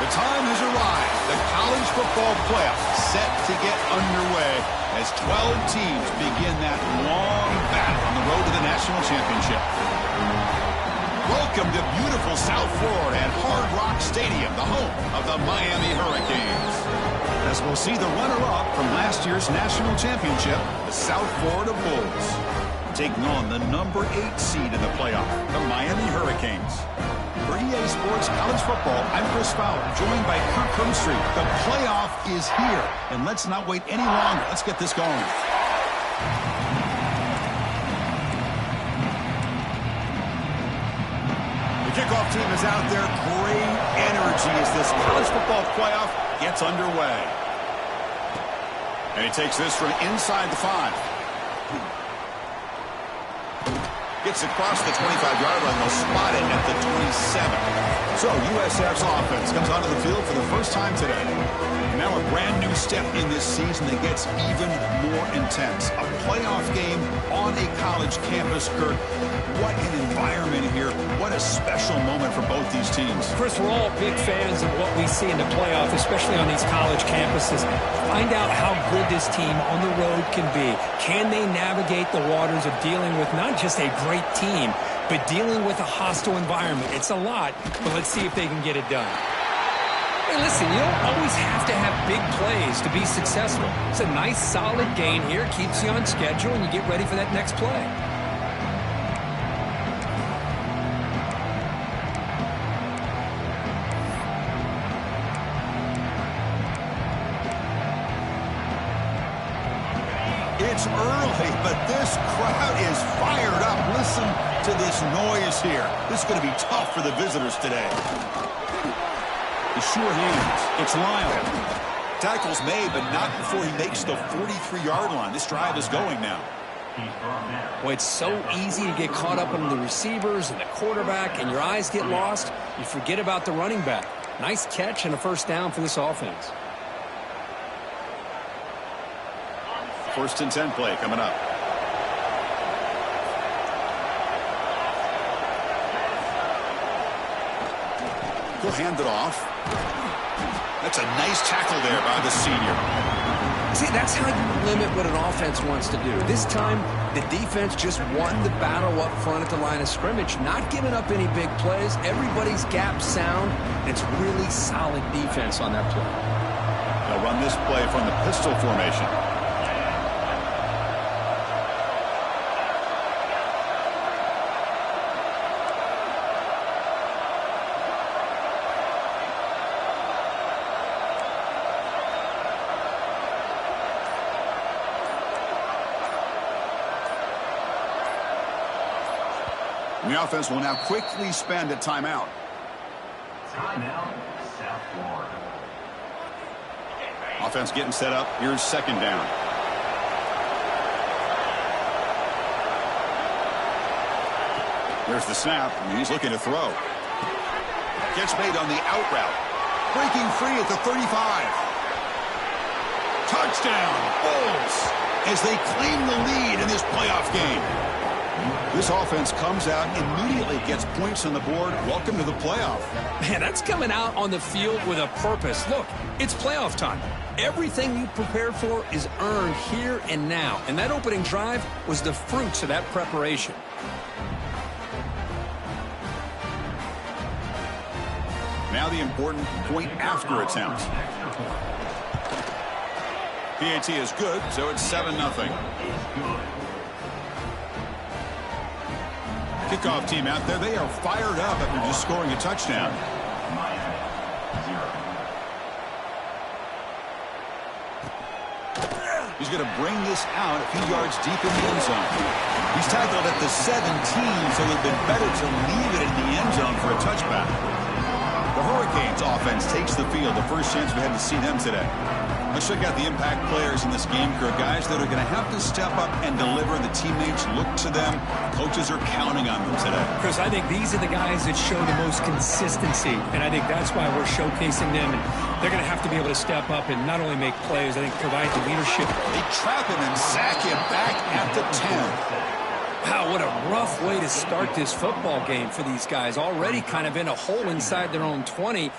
time has arrived. The college football playoff set to get underway as 12 teams begin that long battle on the road to the national championship. Welcome to beautiful South Florida at Hard Rock Stadium, the home of the Miami Hurricanes. As we'll see the runner-up from last year's national championship, the South Florida Bulls, taking on the number 8 seed in the playoff, the Miami Hurricanes. For EA Sports College Football, I'm Chris Fowler, joined by Kirk Cumstreet. The playoff is here, and let's not wait any longer. Let's get this going. The kickoff team is out there. Great energy as this college football playoff gets underway. And he takes this from inside the 5. Gets across the 25-yard line. They'll spot it at the 27. So USF's offense comes onto the field for the first time today. And now a brand new step in this season that gets even more intense. A playoff game on a college campus, Kirk. What an environment here. What a special moment for both these teams. Chris, we're all big fans of what we see in the playoff, especially on these college campuses. Find out how good this team on the road can be. Can they navigate the waters of dealing with not just a great team, but dealing with a hostile environment? It's a lot, but let's see if they can get it done. Hey, listen, you don't always have to have big plays to be successful. It's a nice, solid gain here. Keeps you on schedule, and you get ready for that next play. It's early, but this crowd is fired up. Listen to this noise here. This is going to be tough for the visitors today. The sure hands. It's Lyle. Tackle's made, but not before he makes the 43-yard line. This drive is going now. Well, it's so easy to get caught up on the receivers and the quarterback, and your eyes get lost. You forget about the running back. Nice catch and a first down for this offense. 1st and 10 play coming up. He'll hand it off. That's a nice tackle there by the senior. See, that's how you limit what an offense wants to do. This time, the defense just won the battle up front at the line of scrimmage, not giving up any big plays. Everybody's gap sound. It's really solid defense on that play. They'll run this play from the pistol formation. The offense will now quickly spend a timeout. Timeout, South Florida. Offense getting set up. Here's 2nd down. There's the snap. He's looking to throw. Catch made on the out route. Breaking free at the 35. Touchdown, Bulls, as they claim the lead in this playoff game. This offense comes out, immediately gets points on the board. Welcome to the playoff. Man, that's coming out on the field with a purpose. Look, it's playoff time. Everything you prepared for is earned here and now. And that opening drive was the fruits of that preparation. Now the important point after attempt. PAT is good, so it's 7-0. Kickoff team out there, they are fired up after just scoring a touchdown. He's going to bring this out a few yards deep in the end zone. He's tackled at the 17, so it would have been better to leave it in the end zone for a touchback. The Hurricanes offense takes the field, the first chance we had to see them today. Let's check out the impact players in this game, Kirk. Guys that are going to have to step up and deliver. The teammates look to them. Coaches are counting on them today. Chris, I think these are the guys that show the most consistency, and I think that's why we're showcasing them. And they're going to have to be able to step up and not only make plays, I think provide the leadership. They trap him and sack him back at the 10. Wow, what a rough way to start this football game for these guys. Already kind of in a hole inside their own 20.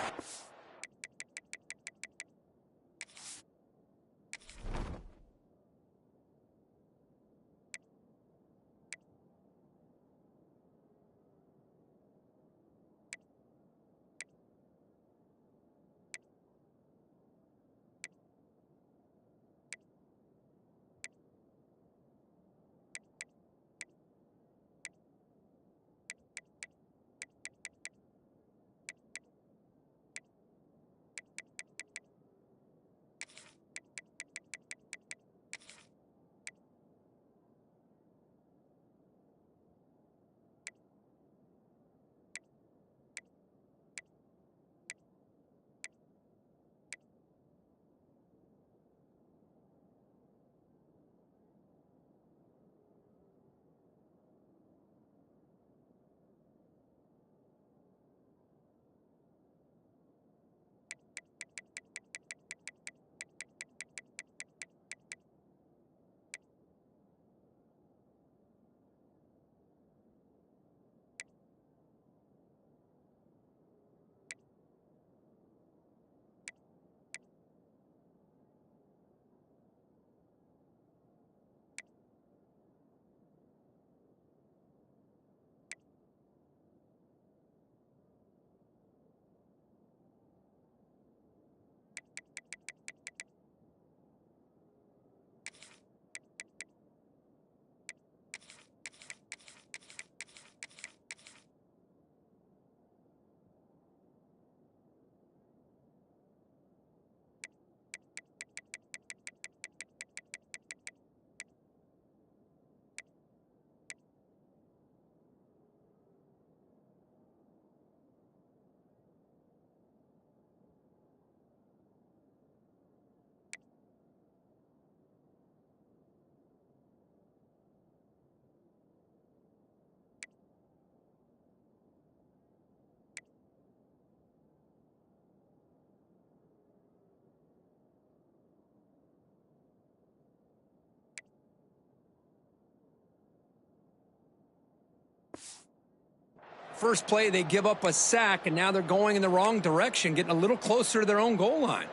first play, they give up a sack, and now they're going in the wrong direction, getting a little closer to their own goal line.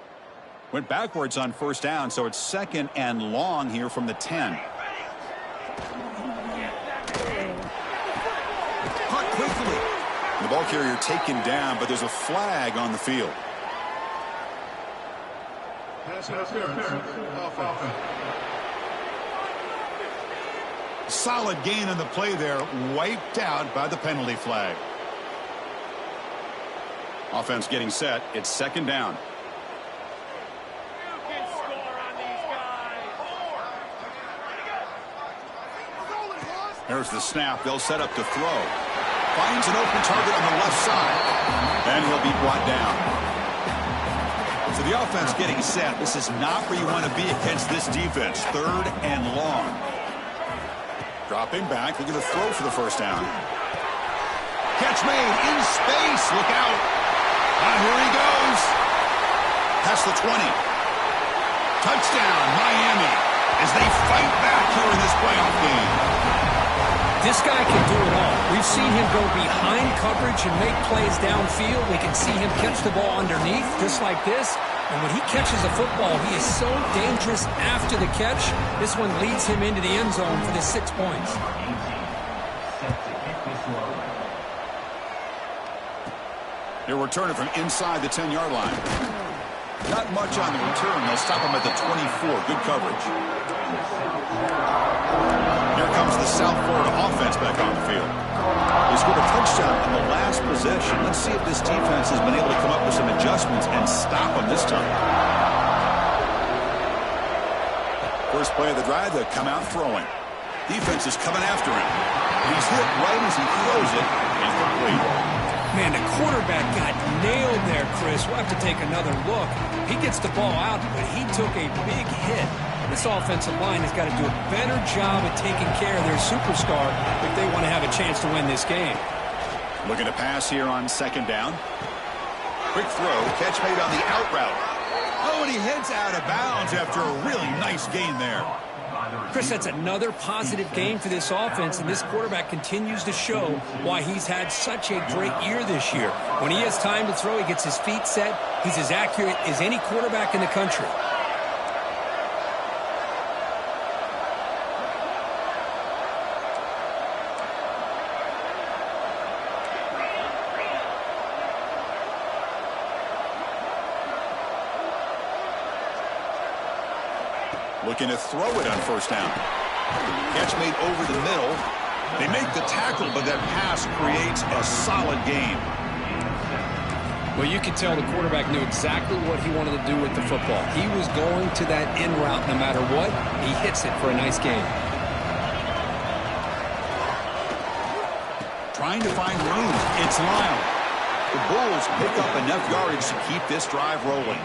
Went backwards on first down, so it's 2nd and long here from the 10. Caught quickly. The ball carrier taken down, but there's a flag on the field. Solid gain on the play there, wiped out by the penalty flag. Offense getting set. It's 2nd down. There's the snap. They'll set up to throw. Finds an open target on the left side. And he'll be brought down. So the offense getting set. This is not where you want to be against this defense. 3rd and long. Dropping back. Looking to throw for the first down. Catch made in space. Look out. And here he goes. Past the 20. Touchdown, Miami, as they fight back here in this playoff game. This guy can do it all. We've seen him go behind coverage and make plays downfield. We can see him catch the ball underneath, just like this. And when he catches a football, he is so dangerous after the catch. This one leads him into the end zone for the 6 points. He'll return it from inside the 10-yard line. Not much on the return. They'll stop him at the 24. Good coverage. Here comes the South Florida offense back on the field. They scored a touchdown in the last possession. Let's see if this defense has been able to come up with some adjustments and stop them this time. First play of the drive, they'll come out throwing. Defense is coming after him. He's hit right as he throws it. Incomplete. Man, the quarterback got nailed there, Chris. We'll have to take another look. He gets the ball out, but he took a big hit. This offensive line has got to do a better job at taking care of their superstar if they want to have a chance to win this game. Looking to pass here on 2nd down. Quick throw, catch made on the out route. Oh, and he heads out of bounds after a really nice gain there. Chris, that's another positive game for this offense, and this quarterback continues to show why he's had such a great year this year. When he has time to throw, he gets his feet set. He's as accurate as any quarterback in the country. Looking to throw it on first down. Catch made over the middle. They make the tackle, but that pass creates a solid gain. Well, you could tell the quarterback knew exactly what he wanted to do with the football. He was going to that in route no matter what. He hits it for a nice gain. Trying to find room. It's Lyle. The Bulls pick up enough yardage to keep this drive rolling.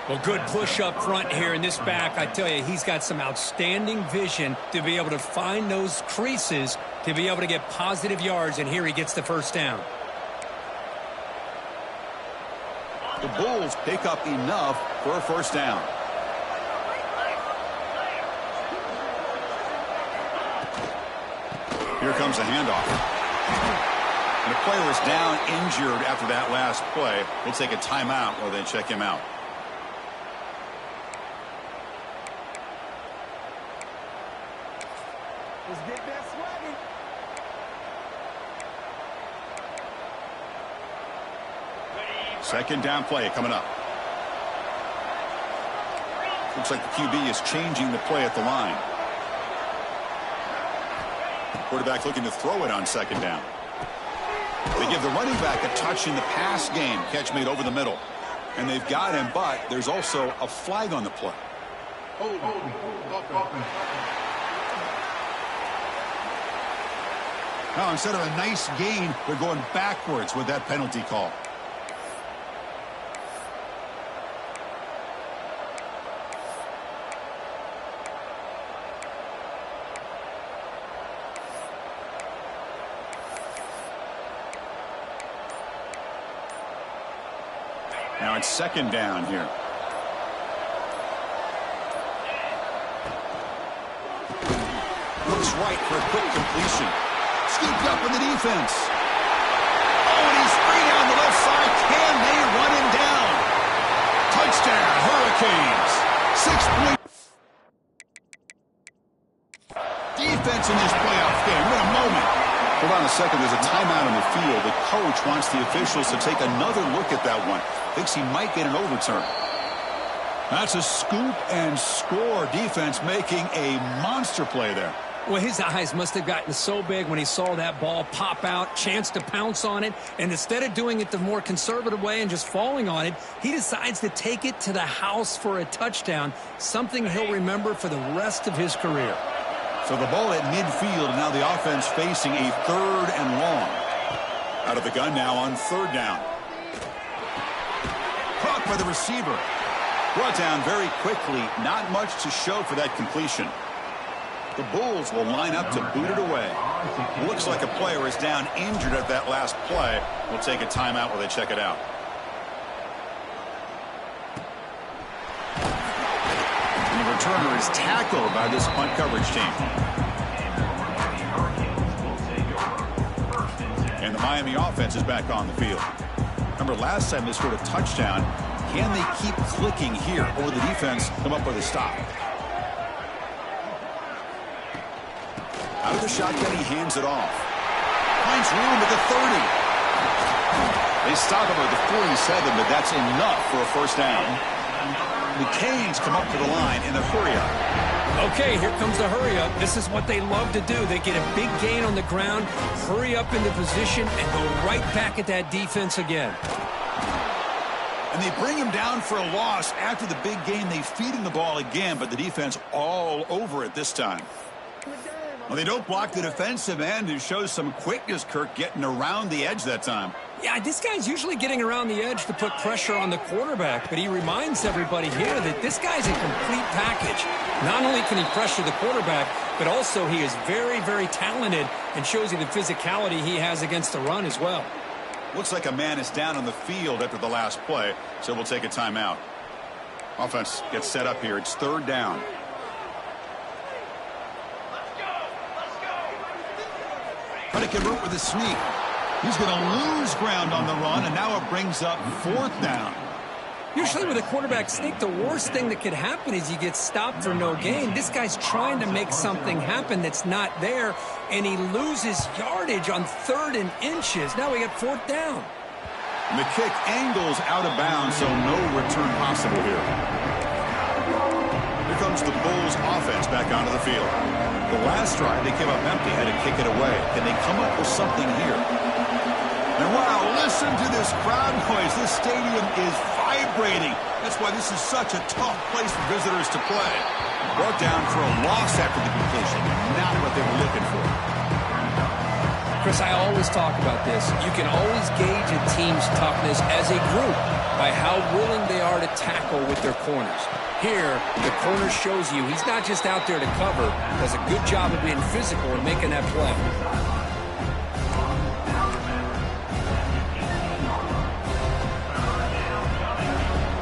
Well, good push up front here in this back. I tell you, he's got some outstanding vision to be able to find those creases to be able to get positive yards, and here he gets the first down. The Bulls pick up enough for a first down. Here comes the handoff. And the player is down injured after that last play. We'll take a timeout while they check him out. Let's get that swagging. Second down play coming up. Looks like the QB is changing the play at the line. Quarterback looking to throw it on 2nd down. They give the running back a touch in the pass game. Catch made over the middle. And they've got him, but there's also a flag on the play. Now, instead of a nice gain, they're going backwards with that penalty call. Now it's 2nd down here. Looks right for a quick completion. Scooped up in the defense. Hurricanes. 6-point defense in this playoff game. What a moment. Hold on a second. There's a timeout on the field. The coach wants the officials to take another look at that one. Thinks he might get an overturn. That's a scoop and score defense making a monster play there. Well, his eyes must have gotten so big when he saw that ball pop out, chance to pounce on it, and instead of doing it the more conservative way and just falling on it, he decides to take it to the house for a touchdown, something he'll remember for the rest of his career. So the ball at midfield, and now the offense facing a 3rd and long. Out of the gun now on 3rd down. Caught by the receiver. Brought down very quickly. Not much to show for that completion. The Bulls will line up to boot it away. Looks like a player is down injured at that last play. We'll take a timeout while they check it out. And the returner is tackled by this punt coverage team. And the Miami offense is back on the field. Remember, last time they scored a touchdown. Can they keep clicking here, or the defense come up with a stop? Out of the shotgun, he hands it off. Finds room at the 30. They stop him at the 47, but that's enough for a first down. The Canes come up to the line in a hurry-up. Okay, here comes the hurry-up. This is what they love to do. They get a big gain on the ground, hurry up into position, and go right back at that defense again. And they bring him down for a loss. After the big gain, they feed him the ball again, but the defense all over it this time. Well, they don't block the defensive end, who shows some quickness, Kirk, getting around the edge that time. Yeah, this guy's usually getting around the edge to put pressure on the quarterback, but he reminds everybody here that this guy's a complete package. Not only can he pressure the quarterback, but also he is very, very talented and shows you the physicality he has against the run as well. Looks like a man is down on the field after the last play, so we'll take a timeout. Offense gets set up here. It's 3rd down. Connecticut route with a sneak. He's going to lose ground on the run, and now it brings up 4th down. Usually with a quarterback sneak, the worst thing that could happen is you get stopped for no gain. This guy's trying to make something happen that's not there, and he loses yardage on 3rd and inches. Now we got 4th down. And the kick angles out of bounds, so no return possible here. Here comes the Bulls offense back onto the field. The last drive, they came up empty, had to kick it away. Can they come up with something here? And wow, listen to this crowd noise. This stadium is vibrating. That's why this is such a tough place for visitors to play. Brought down for a loss after the completion. Not what they were looking for. Chris, I always talk about this. You can always gauge a team's toughness as a group by how willing they are to tackle with their corners. Here, the corner shows you he's not just out there to cover, does a good job of being physical and making that play.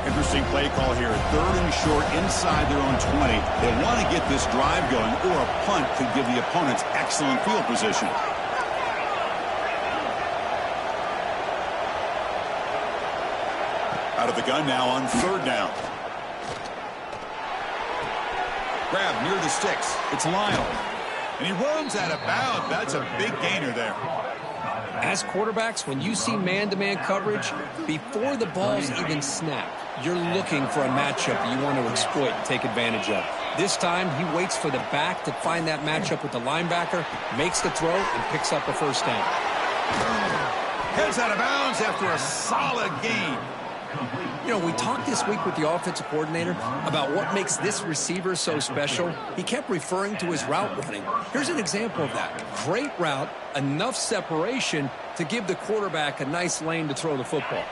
Interesting play call here. 3rd and short inside their own 20. They want to get this drive going, or a punt could give the opponents excellent field position. Out of the gun now on 3rd down. Grab near the sticks. It's Lyle. And he runs out of bounds. That's a big gainer there. As quarterbacks, when you see man-to-man coverage, before the ball's even snapped, you're looking for a matchup you want to exploit and take advantage of. This time, he waits for the back to find that matchup with the linebacker, makes the throw, and picks up a 1st down. Heads out of bounds after a solid gain. You know, we talked this week with the offensive coordinator about what makes this receiver so special. He kept referring to his route running. Here's an example of that. Great route, enough separation to give the quarterback a nice lane to throw the football.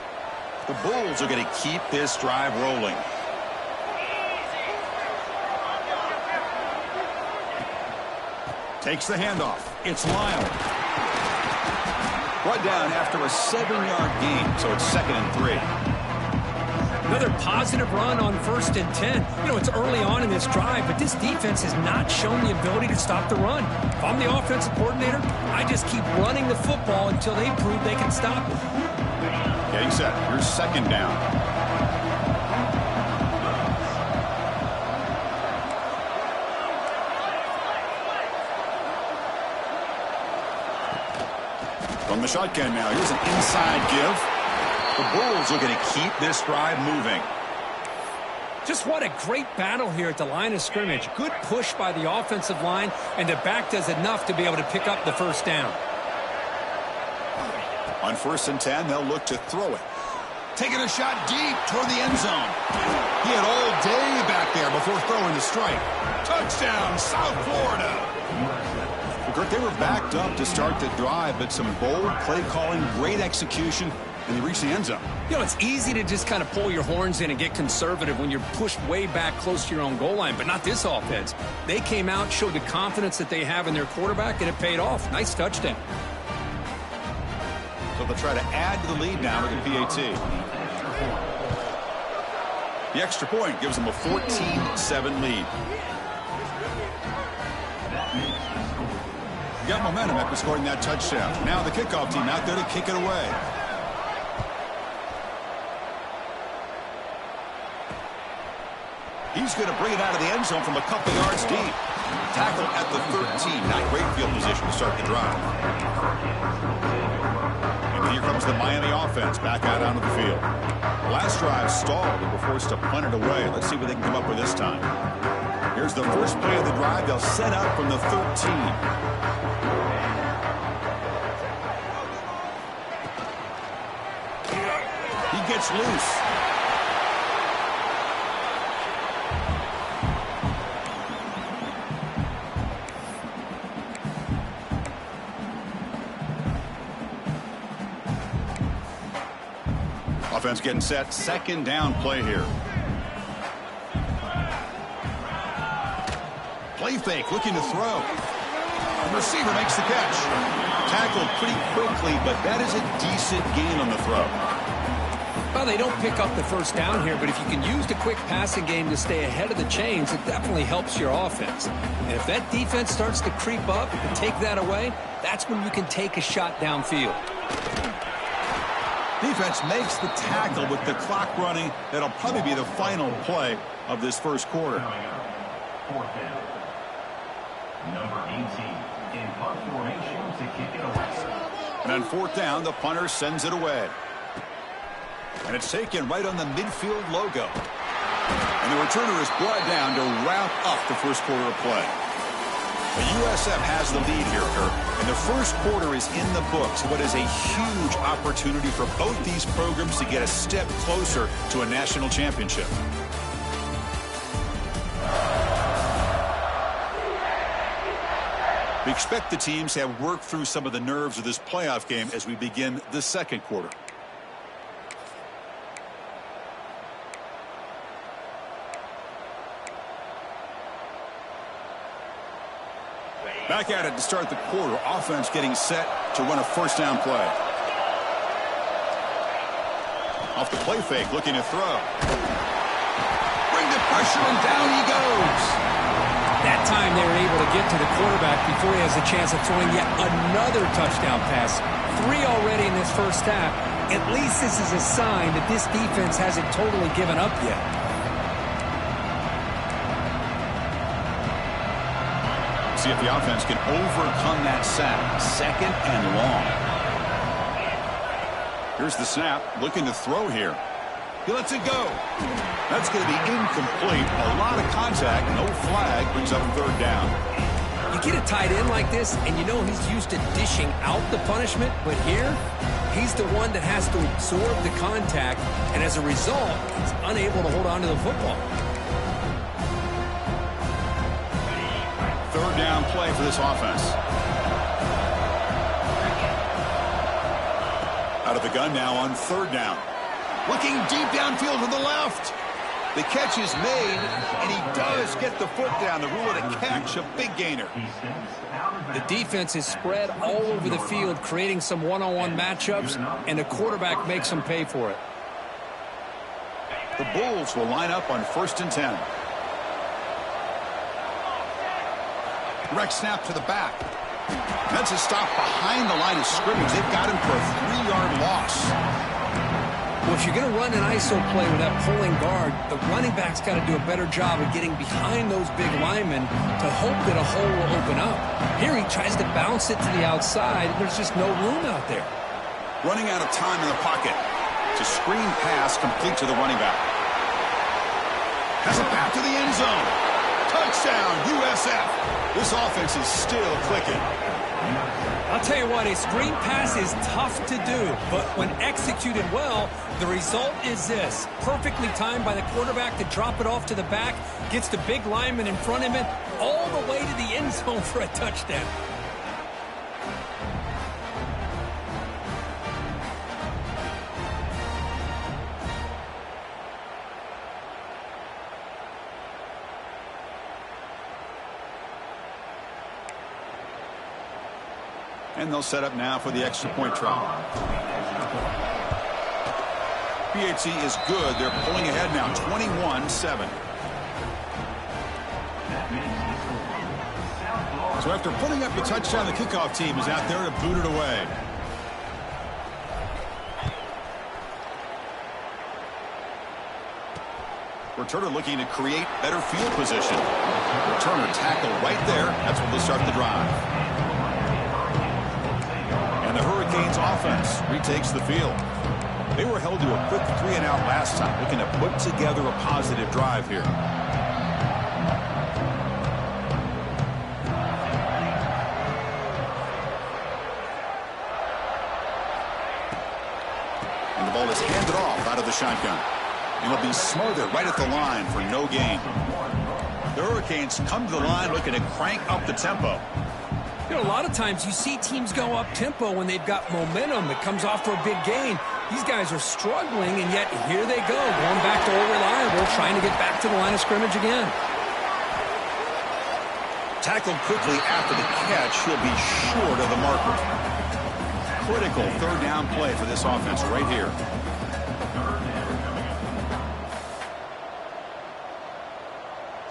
The Bulls are going to keep this drive rolling. Takes the handoff. It's Lyle. Brought down after a 7-yard gain, so it's 2nd and 3. Another positive run on 1st and 10. You know, it's early on in this drive, but this defense has not shown the ability to stop the run. If I'm the offensive coordinator, I just keep running the football until they prove they can stop it. Getting set. Here's 2nd down. From the shotgun now, here's an inside give. The Bulls are going to keep this drive moving. Just what a great battle here at the line of scrimmage. Good push by the offensive line, and the back does enough to be able to pick up the first down. On 1st and 10, they'll look to throw it. Taking a shot deep toward the end zone. He had all day back there before throwing the strike. Touchdown, South Florida. Well, Kurt, they were backed up to start the drive, but some bold play calling, great execution, and they reached the end zone. You know, it's easy to just kind of pull your horns in and get conservative when you're pushed way back close to your own goal line, but not this offense. They came out, showed the confidence that they have in their quarterback, and it paid off. Nice touchdown. So they'll try to add to the lead now with the PAT. The extra point gives them a 14-7 lead. Got momentum after scoring that touchdown. Now the kickoff team out there to kick it away. He's going to bring it out of the end zone from a couple yards deep. Tackle at the 13. Not great field position to start the drive. And here comes the Miami offense back out onto the field. The last drive stalled and were forced to punt it away. Let's see what they can come up with this time. Here's the first play of the drive. They'll set up from the 13. He gets loose. Offense getting set. Second down play here. Play fake, looking to throw. The receiver makes the catch. Tackled pretty quickly, but that is a decent gain on the throw. Well, they don't pick up the first down here, but if you can use the quick passing game to stay ahead of the chains, it definitely helps your offense. And if that defense starts to creep up and take that away, that's when you can take a shot downfield. Defense makes the tackle with the clock running. That'll probably be the final play of this first quarter. Fourth down. Number 18 in punt formation to kick it away. And on 4th down, the punter sends it away. And it's taken right on the midfield logo. And the returner is brought down to wrap up the first quarter of play. The USF has the lead here, Kirk, and the first quarter is in the books. What is a huge opportunity for both these programs to get a step closer to a national championship. We expect the teams to have worked through some of the nerves of this playoff game as we begin the second quarter. Back at it to start the quarter. Offense getting set to run a first down play. Off the play fake, looking to throw. Bring the pressure, and down he goes. That time they were able to get to the quarterback before he has a chance of throwing yet another touchdown pass. 3 already in this first half. At least this is a sign that this defense hasn't totally given up yet. See if the offense can overcome that sack. 2nd and long. Here's the snap. Looking to throw here. He lets it go. That's going to be incomplete. A lot of contact. No flag. Brings up 3rd down. You get a tight end like this, and you know he's used to dishing out the punishment. But here, he's the one that has to absorb the contact. And as a result, he's unable to hold on to the football. 3rd down play for this offense. Out of the gun now on 3rd down. Looking deep downfield to the left. The catch is made, and he does get the foot down. The rule of the catch, a big gainer. The defense is spread all over the field, creating some one-on-one matchups, and the quarterback makes them pay for it. The Bulls will line up on 1st and 10. Direct snap to the back. That's a stop behind the line of scrimmage. They've got him for a 3-yard loss. Well, if you're going to run an ISO play with that pulling guard, the running back's got to do a better job of getting behind those big linemen to hope that a hole will open up. Here he tries to bounce it to the outside. There's just no room out there. Running out of time in the pocket. It's a screen pass complete to the running back. Has it back to the end zone. Touchdown, USF. This offense is still clicking. I'll tell you what, a screen pass is tough to do, but when executed well, the result is this. Perfectly timed by the quarterback to drop it off to the back, gets the big lineman in front of him, all the way to the end zone for a touchdown. And they'll set up now for the extra point try. BHC is good. They're pulling ahead now, 21-7. So after putting up the touchdown, the kickoff team is out there to boot it away. Returner looking to create better field position. Returner tackle right there. That's when they'll start the drive. And the Hurricanes offense retakes the field. They were held to a quick 3-and-out last time, looking to put together a positive drive here. And the ball is handed off out of the shotgun. And it'll be smothered right at the line for no gain. The Hurricanes come to the line looking to crank up the tempo. You know, a lot of times you see teams go up-tempo when they've got momentum that comes off for a big gain. These guys are struggling, and yet here they go, going back to old reliable, trying to get back to the line of scrimmage again. Tackled quickly after the catch, he'll be short of the marker. Critical third down play for this offense right here.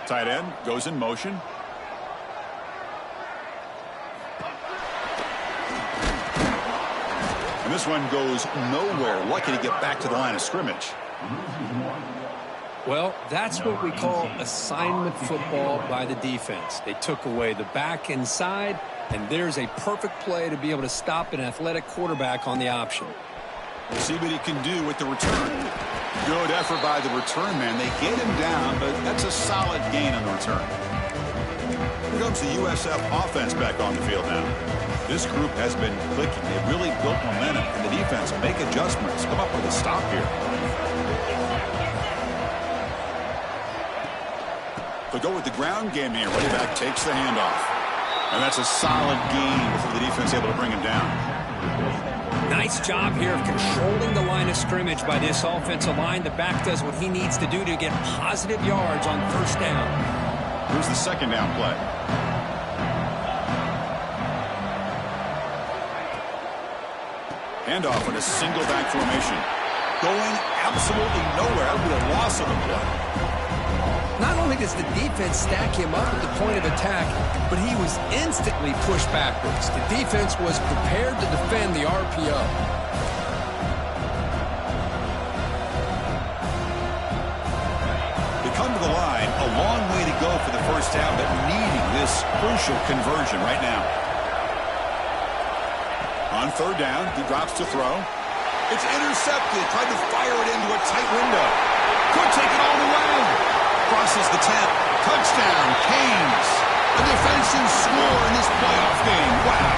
Tight end goes in motion. And this one goes nowhere. Lucky to get back to the line of scrimmage. Well, that's what we call assignment football by the defense. They took away the back inside, and there's a perfect play to be able to stop an athletic quarterback on the option. We'll see what he can do with the return. Good effort by the return man. They get him down, but that's a solid gain on the return. Here comes the USF offense back on the field now. This group has been clicking. They've really built momentum, and the defense make adjustments. Come up with a stop here. They'll go with the ground game here. Running back takes the handoff. And that's a solid gain before the defense able to bring him down. Nice job here of controlling the line of scrimmage by this offensive line. The back does what he needs to do to get positive yards on first down. Here's the second down play. Handoff in a single back formation. Going absolutely nowhere. That would be a loss of the play. Not only does the defense stack him up at the point of attack, but he was instantly pushed backwards. The defense was prepared to defend the RPO. They come to the line, a long way to go for the first down, but needing this crucial conversion right now. On third down, he drops to throw. It's intercepted. Tried to fire it into a tight window. Could take it all the way. Crosses the 10. Touchdown, Canes. A defensive score in this playoff game. Wow.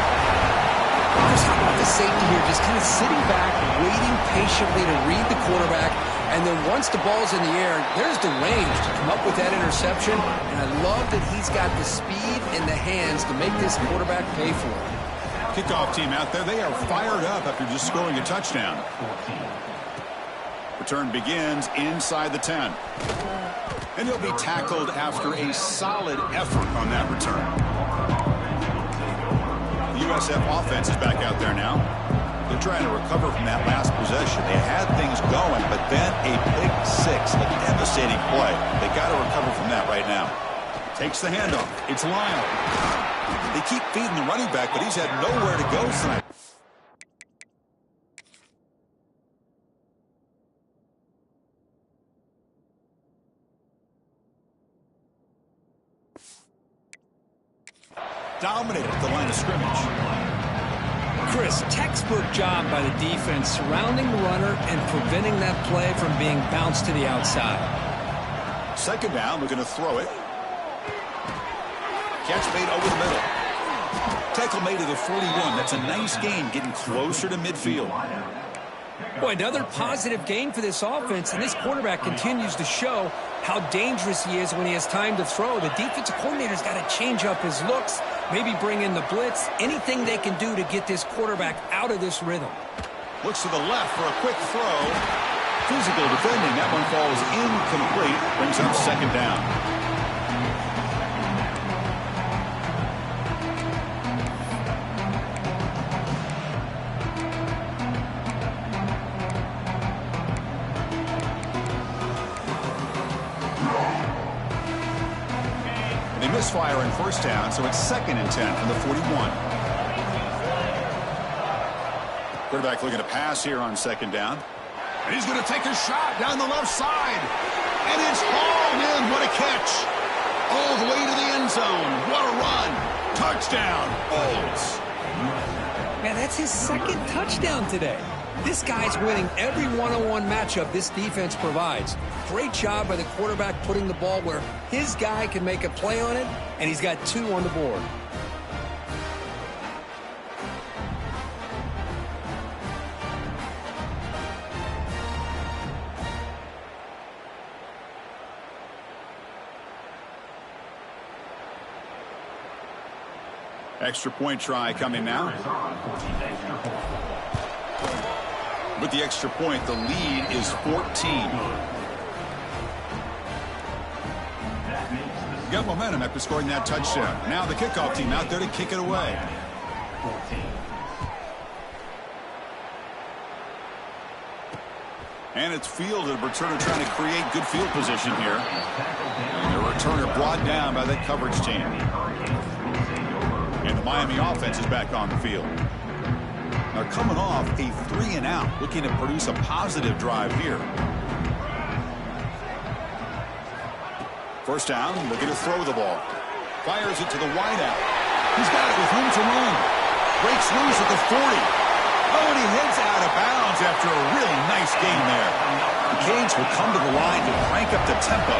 Just how about the safety here, just kind of sitting back, waiting patiently to read the quarterback, and then once the ball's in the air, there's the range to come up with that interception, and I love that he's got the speed in the hands to make this quarterback pay for it. Kickoff team out there, they are fired up after just scoring a touchdown. Return begins inside the 10. And he'll be tackled after a solid effort on that return. The USF offense is back out there now. They're trying to recover from that last possession. They had things going, but then a pick six, a devastating play. They got to recover from that right now. Takes the handoff. It's Lyle. They keep feeding the running back, but he's had nowhere to go tonight. dominated at the line of scrimmage. Chris, textbook job by the defense surrounding the runner and preventing that play from being bounced to the outside. Second down, we're going to throw it. Catch made over the middle. Tackle made to the 41. That's a nice gain, getting closer to midfield. Boy, another positive gain for this offense, and this quarterback continues to show how dangerous he is when he has time to throw. The defensive coordinator's got to change up his looks, maybe bring in the blitz, anything they can do to get this quarterback out of this rhythm. Looks to the left for a quick throw. Physical defending. That one falls incomplete. Brings up second down. Misfire in first down, so it's 2nd and 10 from the 41. Quarterback looking to pass here on second down. And he's going to take a shot down the left side. And it's hauled in. What a catch. All the way to the end zone. What a run. Touchdown, Bulls. Man, that's his 2nd touchdown today. This guy's winning every one-on-one matchup this defense provides. Great job by the quarterback putting the ball where his guy can make a play on it, and he's got 2 on the board. Extra point try coming now. With the extra point, the lead is 14. Got momentum after scoring that touchdown. Now the kickoff team out there to kick it away. And it's fielded. Returner trying to create good field position here. And the returner brought down by that coverage team. And the Miami offense is back on the field. Now coming off a 3-and-out, looking to produce a positive drive here. First down, looking to throw the ball. Fires it to the wideout. He's got it with room to run. Breaks loose at the 40. Oh, and he heads out of bounds after a really nice gain there. The Canes will come to the line to crank up the tempo.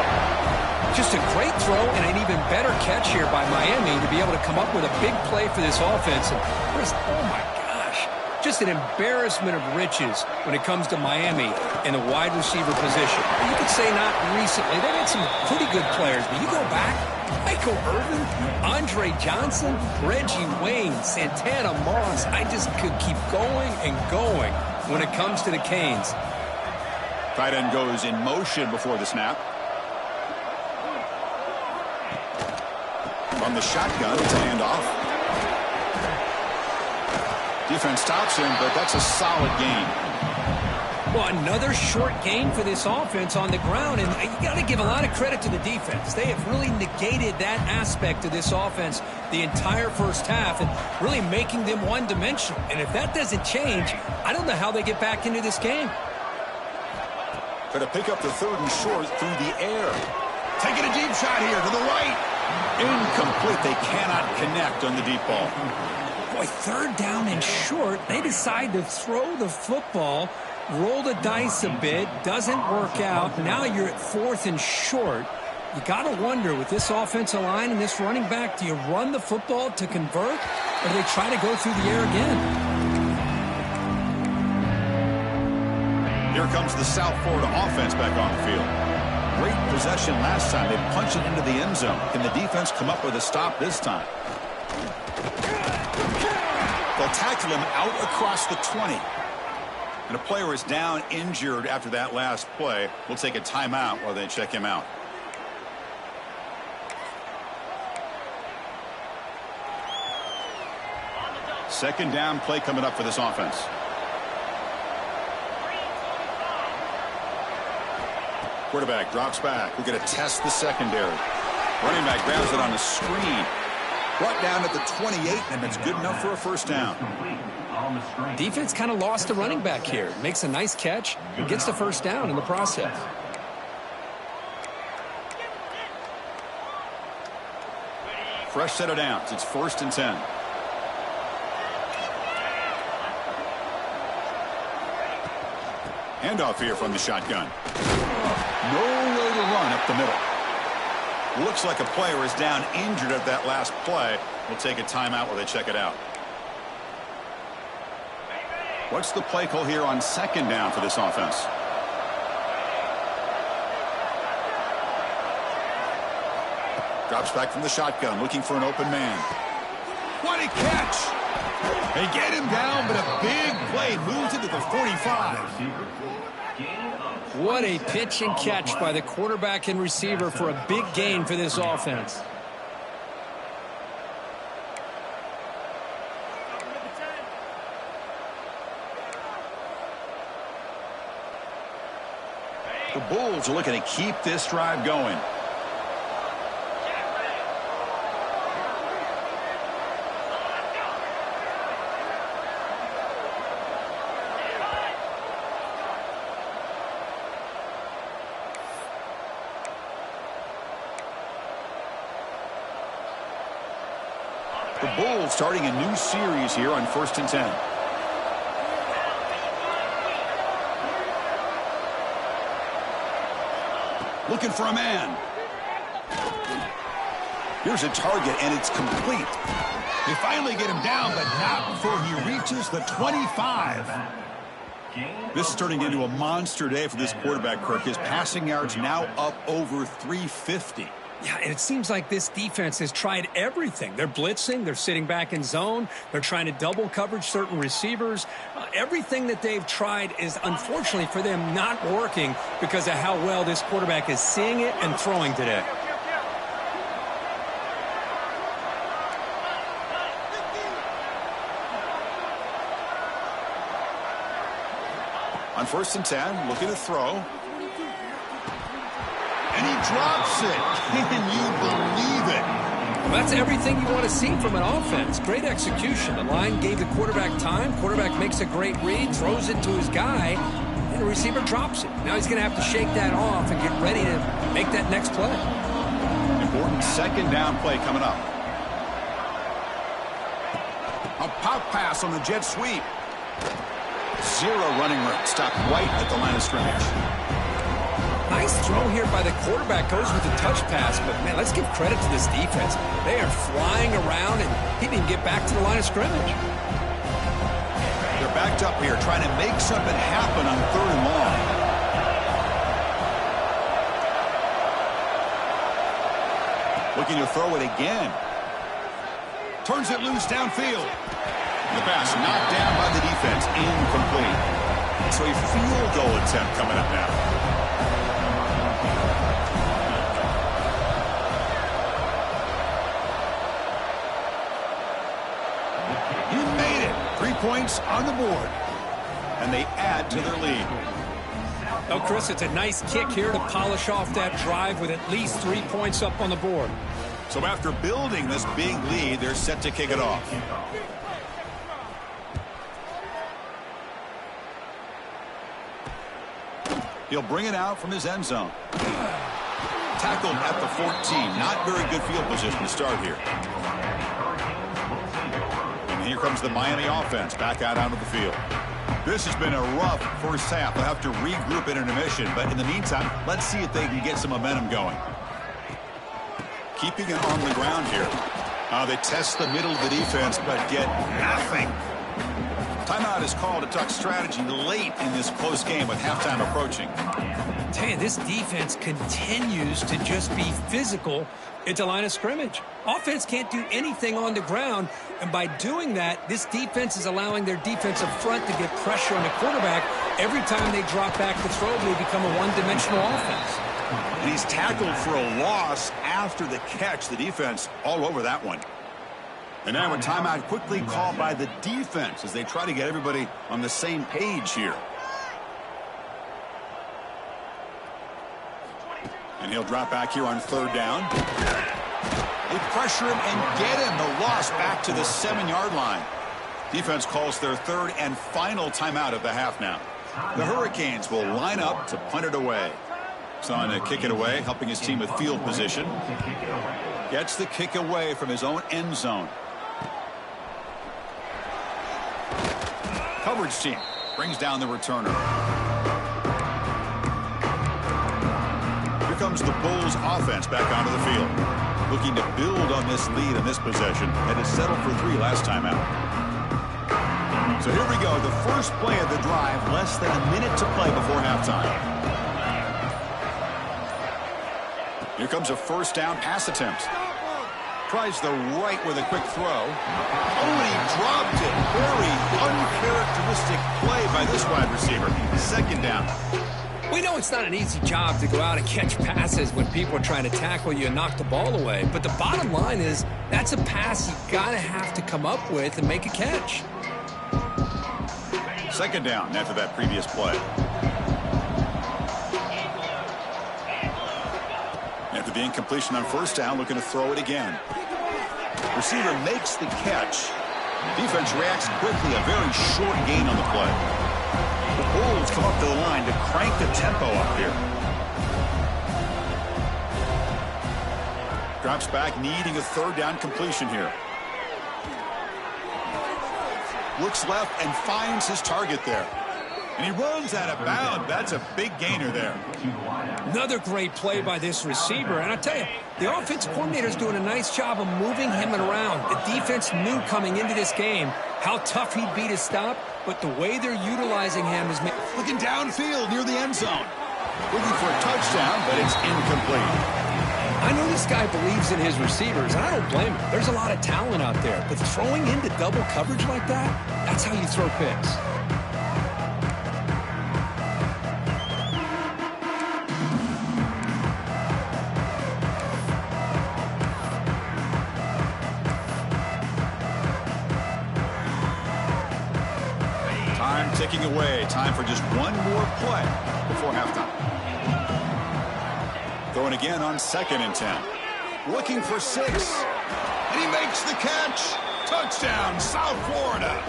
Just a great throw and an even better catch here by Miami to be able to come up with a big play for this offense. And oh my gosh, just an embarrassment of riches when it comes to Miami in the wide receiver position. You could say not recently. They've had some pretty good players, but you go back, Michael Irvin, Andre Johnson, Reggie Wayne, Santana Moss. I just could keep going and going when it comes to the Canes. Tight end goes in motion before the snap. From the shotgun, it's a handoff. Defense stops him, but that's a solid gain. Well, another short gain for this offense on the ground, and you got to give a lot of credit to the defense. They have really negated that aspect of this offense the entire first half and really making them one-dimensional. And if that doesn't change, I don't know how they get back into this game. Going to pick up the 3rd and short through the air. Taking a deep shot here to the right. Incomplete. They cannot connect on the deep ball. Boy, 3rd down and short. They decide to throw the football, roll the dice a bit, doesn't work out. Now you're at 4th and short. You got to wonder, with this offensive line and this running back, do you run the football to convert, or do they try to go through the air again? Here comes the South Florida offense back on the field. Great possession last time. They punched it into the end zone. Can the defense come up with a stop this time? They'll tackle him out across the 20. And a player is down injured after that last play. We'll take a timeout while they check him out. Second down play coming up for this offense. Quarterback drops back. We're going to test the secondary. Running back grabs it on the screen. Brought down at the 28, and it's good enough for a first down. Defense kind of lost the running back here. Makes a nice catch and gets the first down in the process. fresh set of downs. It's 1st and 10. Handoff here from the shotgun. No way to run up the middle. Looks like a player is down injured at that last play. We'll take a timeout while they check it out. What's the play call here on 2nd down for this offense? Drops back from the shotgun, looking for an open man. What a catch! They get him down, but a big play moves into the 45. What a pitch and catch by the quarterback and receiver for a big gain for this offense. The Bulls are looking to keep this drive going. The Bulls starting a new series here on 1st and 10. Looking for a man. Here's a target, and it's complete. They finally get him down, but not before he reaches the 25. This is turning into a monster day for this quarterback, Kirk. His passing yards now up over 350. Yeah, and it seems like this defense has tried everything. They're blitzing. They're sitting back in zone. They're trying to double coverage certain receivers. Everything that they've tried is, unfortunately for them, not working because of how well this quarterback is seeing it and throwing today. On 1st and 10, looking to throw. And he drops it. Can you believe it? Well, that's everything you want to see from an offense. Great execution. The line gave the quarterback time. Quarterback makes a great read, throws it to his guy, and the receiver drops it. Now he's going to have to shake that off and get ready to make that next play. Important 2nd down play coming up. A pop pass on the jet sweep. Zero running room. Stopped right at the line of scrimmage. Nice throw here by the quarterback. Goes with the touch pass, but man, let's give credit to this defense. They are flying around, and he didn't get back to the line of scrimmage. They're backed up here, trying to make something happen on 3rd and long. Looking to throw it again. Turns it loose downfield. The pass knocked down by the defense. Incomplete. So a field goal attempt coming up now. You made it. 3 points on the board. And they add to their lead. Oh, Chris, it's a nice kick here to polish off that drive with at least 3 points up on the board. So after building this big lead, they're set to kick it off. He'll bring it out from his end zone. Tackled at the 14. Not very good field position to start here. And here comes the Miami offense back out onto the field. This has been a rough first half. They'll have to regroup in intermission. But in the meantime, let's see if they can get some momentum going. Keeping it on the ground here. They test the middle of the defense, but get nothing. Timeout is called to talk strategy late in this close game with halftime approaching. I tell you, this defense continues to just be physical at the line of scrimmage. Offense can't do anything on the ground, and by doing that, this defense is allowing their defensive front to get pressure on the quarterback. Every time they drop back to throw, they become a one-dimensional offense. And he's tackled for a loss after the catch. The defense all over that one. And now a timeout quickly called by the defense as they try to get everybody on the same page here. And he'll drop back here on 3rd down. They pressure him and get him. The loss back to the 7-yard line. Defense calls their 3rd and final timeout of the half now. The Hurricanes will line up to punt it away. He's on to kick it away, helping his team with field position. Gets the kick away from his own end zone. Coverage team brings down the returner. Here comes the Bulls offense back onto the field. Looking to build on this lead in this possession. Had to settle for 3 last time out. So here we go. The first play of the drive. Less than a minute to play before halftime. Here comes a first down pass attempt. Tries the right with a quick throw. Oh, and he dropped it. Very uncharacteristic play by this wide receiver. Second down. We know it's not an easy job to go out and catch passes when people are trying to tackle you and knock the ball away. But the bottom line is that's a pass you gotta have to come up with and make a catch. Second down after that previous play. After the incompletion on first down, looking to throw it again. Receiver makes the catch. Defense reacts quickly. A very short gain on the play. The Bulls come up to the line to crank the tempo up here. Drops back, needing a third down completion here. Looks left and finds his target there. And he runs out of bounds. That's a big gainer there. Another great play by this receiver. And I tell you, the offense coordinator is doing a nice job of moving him around. The defense knew coming into this game how tough he'd be to stop, but the way they're utilizing him is looking downfield near the end zone. Looking for a touchdown, but it's incomplete. I know this guy believes in his receivers, and I don't blame him. There's a lot of talent out there, but throwing into double coverage like that, that's how you throw picks. Time ticking away. Time for just one more play before halftime. Throwing again on 2nd and 10. Looking for 6. And he makes the catch. Touchdown, South Florida.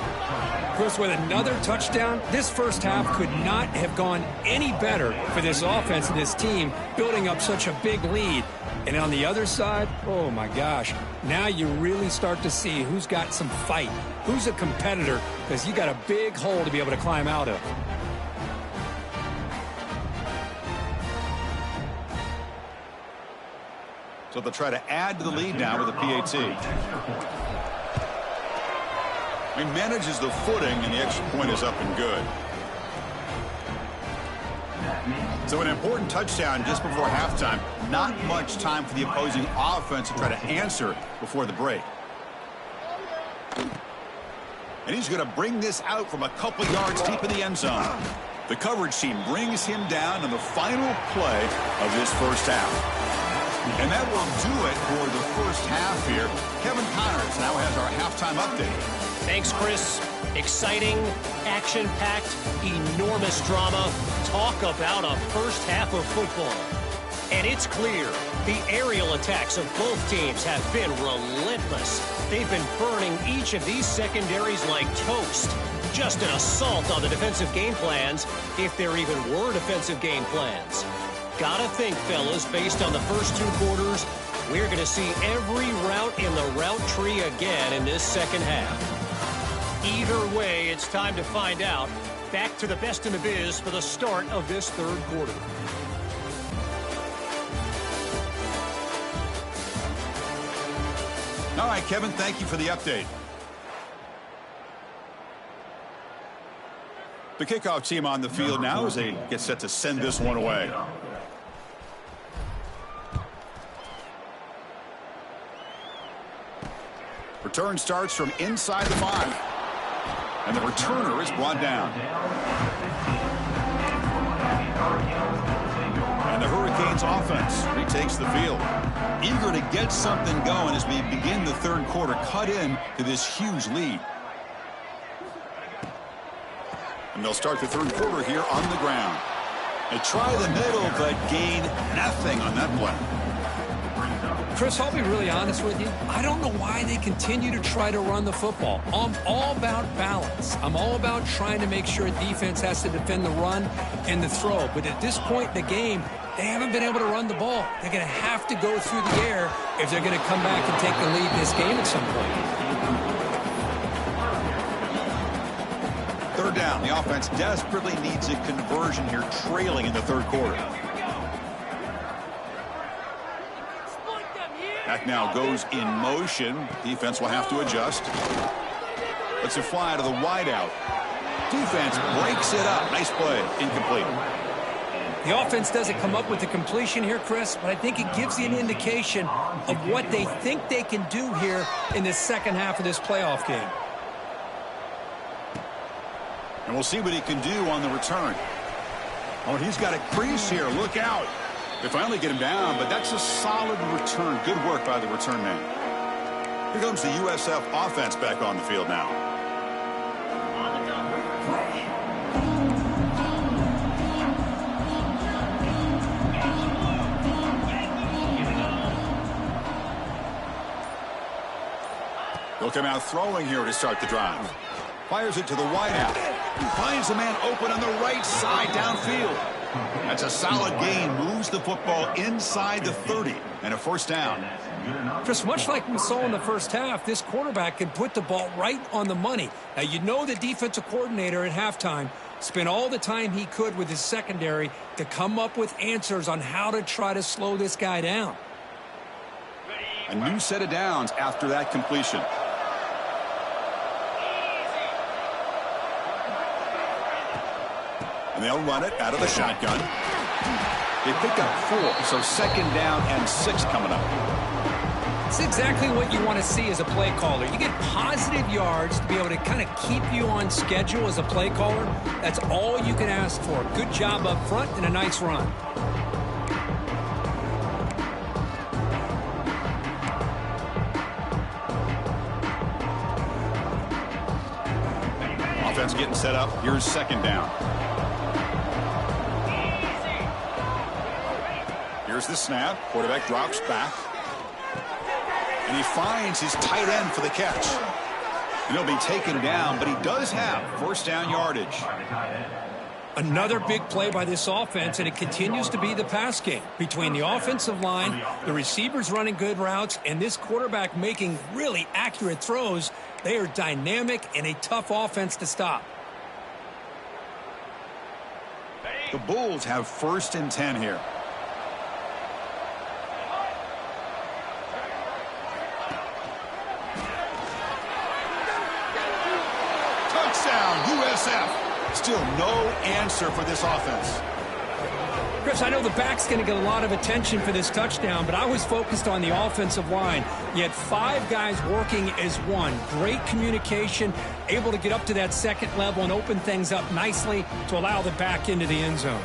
Chris, with another touchdown, this first half could not have gone any better for this offense and this team, building up such a big lead. And on the other side, oh my gosh, now you really start to see who's got some fight, who's a competitor, because you got a big hole to be able to climb out of. So they'll try to add to the lead now with a PAT. He manages the footing, and the extra point is up and good. So an important touchdown just before halftime. Not much time for the opposing offense to try to answer before the break. And he's going to bring this out from a couple yards deep in the end zone. The coverage team brings him down in the final play of this first half. And that will do it for the first half here. Kevin Connors now has our halftime update. Thanks, Chris. Exciting, action-packed, enormous drama. Talk about a first half of football. And it's clear the aerial attacks of both teams have been relentless. They've been burning each of these secondaries like toast. Just an assault on the defensive game plans, if there even were defensive game plans. Gotta think, fellas, based on the first 2 quarters, we're going to see every route in the route tree again in this second half. Either way, it's time to find out. Back to the best in the biz for the start of this third quarter. All right, Kevin, thank you for the update. The kickoff team on the field now as they get set to send this one away. Return starts from inside the 5. And the returner is brought down. And the Hurricanes offense retakes the field. Eager to get something going as we begin the third quarter, cut in to this huge lead. And they'll start the third quarter here on the ground. They try the middle, but gain nothing on that play. Chris, I'll be really honest with you. I don't know why they continue to try to run the football. I'm all about balance. I'm all about trying to make sure defense has to defend the run and the throw. But at this point in the game, they haven't been able to run the ball. They're going to have to go through the air if they're going to come back and take the lead in this game at some point. Third down. The offense desperately needs a conversion here, trailing in the third quarter. Back now goes in motion. Defense will have to adjust. Lets it fly to the wideout. Defense breaks it up. Nice play. Incomplete. The offense doesn't come up with the completion here, Chris, but I think it gives you an indication of what they think they can do here in the second half of this playoff game. And we'll see what he can do on the return. Oh, he's got a crease here. Look out. They finally get him down, but that's a solid return. Good work by the return man. Here comes the USF offense back on the field now. They'll come out throwing here to start the drive. Fires it to the wideout. Finds a man open on the right side downfield. That's a solid gain. Moves the football inside the 30 and a first down. Just much like we saw in the first half, this quarterback can put the ball right on the money. Now, you know the defensive coordinator at halftime spent all the time he could with his secondary to come up with answers on how to try to slow this guy down. A new set of downs after that completion. And they'll run it out of the shotgun. They pick up 4, so second down and 6 coming up. It's exactly what you want to see as a play caller. You get positive yards to be able to kind of keep you on schedule as a play caller. That's all you can ask for. Good job up front and a nice run. Offense getting set up. Here's second down. Here's the snap. Quarterback drops back. And he finds his tight end for the catch. And he'll be taken down, but he does have first down yardage. Another big play by this offense, and it continues to be the pass game. Between the offensive line, the receivers running good routes, and this quarterback making really accurate throws, they are dynamic and a tough offense to stop. The Bulls have first and 10 here. USF. Still no answer for this offense. Chris, I know the back's going to get a lot of attention for this touchdown, but I was focused on the offensive line. You had 5 guys working as one. Great communication, able to get up to that second level and open things up nicely to allow the back into the end zone.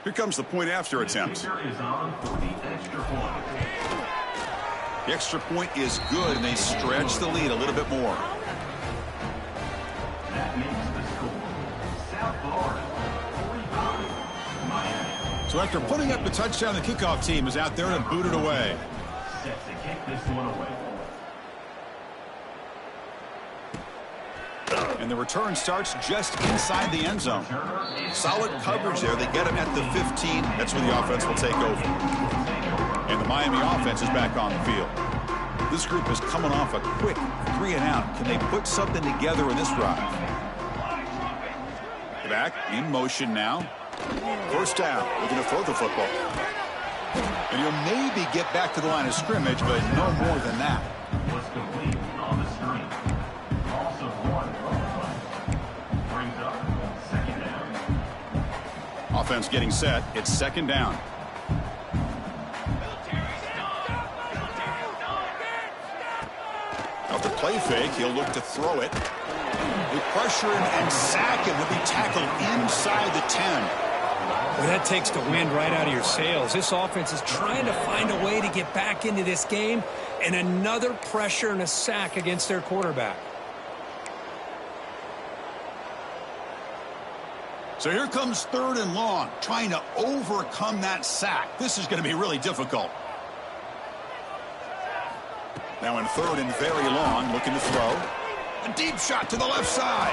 Here comes the point after attempt. The extra point is good, and they stretch the lead a little bit more. That makes the score South Florida 45, Miami. So after putting up the touchdown, the kickoff team is out there to boot it away. Set to kick this one away. And the return starts just inside the end zone. Solid coverage there. They get him at the 15. That's where the offense will take over. And the Miami offense is back on the field. This group is coming off a quick 3 and out. Can they put something together in this drive? Back in motion now. First down. Looking to throw the football. And he'll maybe get back to the line of scrimmage, but no more than that. Was complete on the screen. Also one on the play. Brings up second down. Offense getting set. It's second down. Off the play fake, he'll look to throw it. They pressure him and sack him. He'll be tackled inside the 10. Well, that takes the wind right out of your sails. This offense is trying to find a way to get back into this game, and another pressure and a sack against their quarterback. So here comes 3rd and long, trying to overcome that sack. This is going to be really difficult. Now in 3rd and very long, looking to throw. A deep shot to the left side.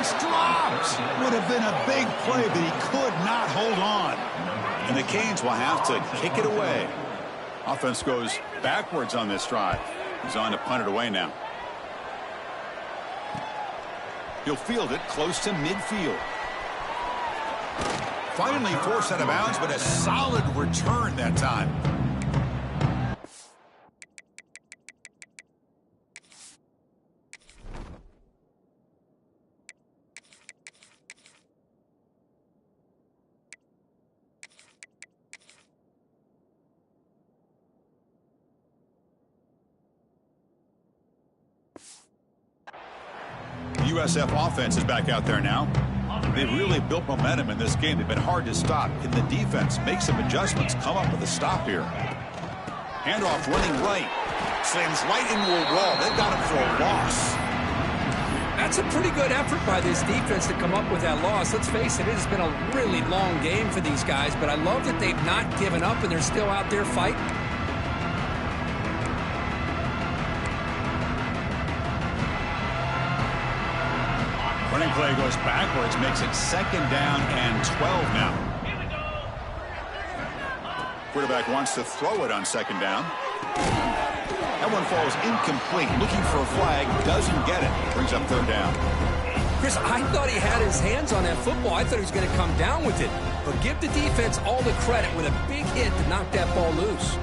It's dropped. Would have been a big play, but he could not hold on. And the Canes will have to kick it away. Offense goes backwards on this drive. He's on to punt it away now. He'll field it close to midfield. Finally forced out of bounds, but a solid return that time. USF offense is back out there now. They've really built momentum in this game. They've been hard to stop. Can the defense make some adjustments, come up with a stop here? Handoff running right. Slams right into a wall. They've got him for a loss. That's a pretty good effort by this defense to come up with that loss. Let's face it, it has been a really long game for these guys, but I love that they've not given up and they're still out there fighting. Running play goes backwards, makes it 2nd down and 12 now. Quarterback wants to throw it on 2nd down. That one falls incomplete. Looking for a flag, doesn't get it. Brings up 3rd down. Chris, I thought he had his hands on that football. I thought he was going to come down with it. But give the defense all the credit with a big hit to knock that ball loose.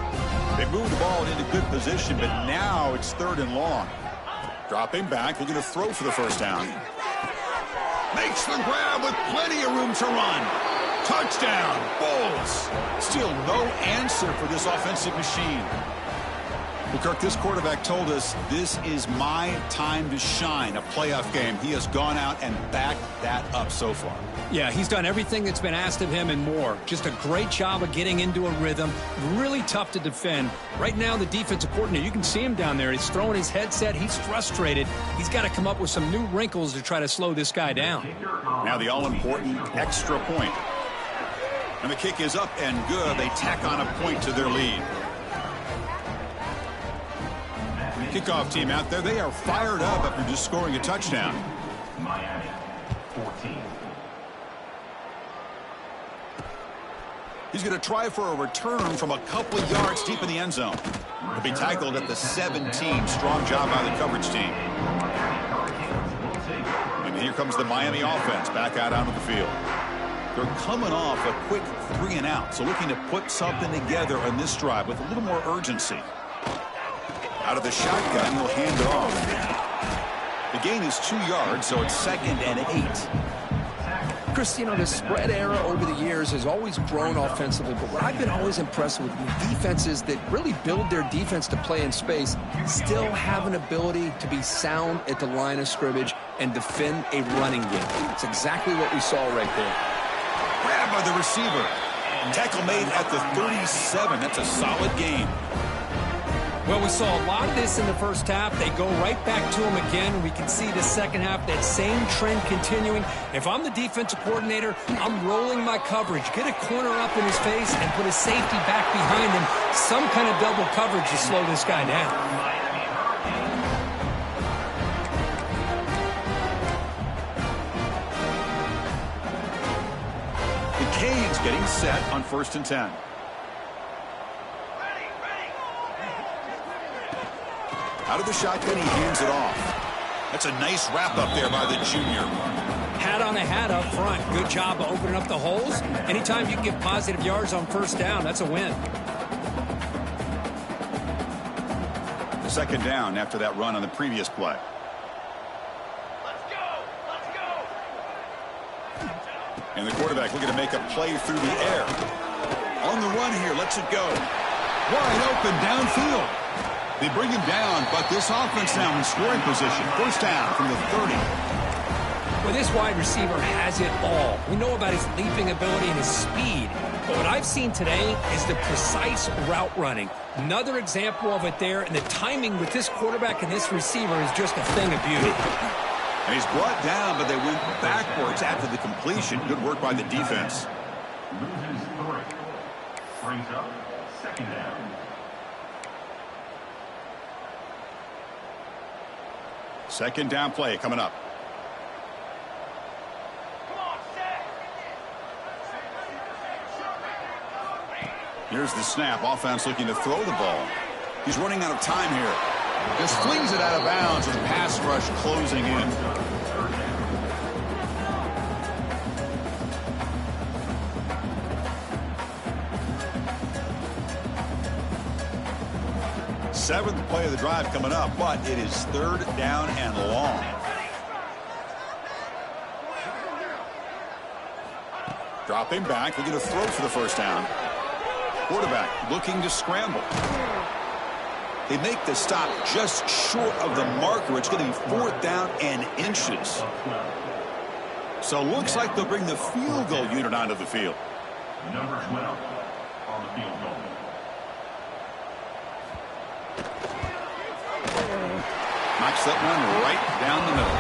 They moved the ball into good position, but now it's 3rd and long. Dropping back, looking to throw for the 1st down. Makes the grab with plenty of room to run. Touchdown, Bulls. Still no answer for this offensive machine. Well, Kirk, this quarterback told us this is my time to shine, a playoff game. He has gone out and backed that up so far. Yeah, he's done everything that's been asked of him and more. Just a great job of getting into a rhythm. Really tough to defend. Right now, the defensive coordinator, you can see him down there. He's throwing his headset. He's frustrated. He's got to come up with some new wrinkles to try to slow this guy down. Now the all-important extra point. And the kick is up and good. They tack on a point to their lead. Kickoff team out there, they are fired up after just scoring a touchdown. Miami, 14. He's going to try for a return from a couple of yards deep in the end zone. He'll be tackled at the 17. Strong job by the coverage team. And here comes the Miami offense back out onto the field. They're coming off a quick 3 and out, so looking to put something together on this drive with a little more urgency. Out of the shotgun, he'll hand it off. The gain is 2 yards, so it's 2nd and 8. Chris, you know, the spread era over the years has always grown offensively, but what I've been always impressed with defenses that really build their defense to play in space still have an ability to be sound at the line of scrimmage and defend a running game. It's exactly what we saw right there. Grab by the receiver. Tackle made at the 37. That's a solid gain. Well, we saw a lot of this in the first half. They go right back to him again. We can see the second half, that same trend continuing. If I'm the defensive coordinator, I'm rolling my coverage. Get a corner up in his face and put a safety back behind him. Some kind of double coverage to slow this guy down. The Canes getting set on 1st and 10. Out of the shotgun, he hands it off. That's a nice wrap up there by the junior. Hat on a hat up front. Good job of opening up the holes. Anytime you can get positive yards on 1st down, that's a win. The 2nd down after that run on the previous play. Let's go! Let's go! And the quarterback looking to make a play through the air. On the run here, lets it go. Wide open downfield. They bring him down, but this offense now in scoring position. 1st down from the 30. Well, this wide receiver has it all. We know about his leaping ability and his speed. But what I've seen today is the precise route running. Another example of it there, and the timing with this quarterback and this receiver is just a thing of beauty. And he's brought down, but they went backwards after the completion. Good work by the defense. Loses 3. Brings up 2nd down. Second down play coming up. Here's the snap. Offense looking to throw the ball. He's running out of time here. Just flings it out of bounds with the pass rush closing in. Seventh play of the drive coming up, but it is 3rd down and long. Dropping back, looking to throw for the first down. Quarterback looking to scramble. They make the stop just short of the marker. It's going to be 4th down and inches. So looks like they'll bring the field goal unit onto the field. Number 12 on the field goal. Knocks that one right down the middle.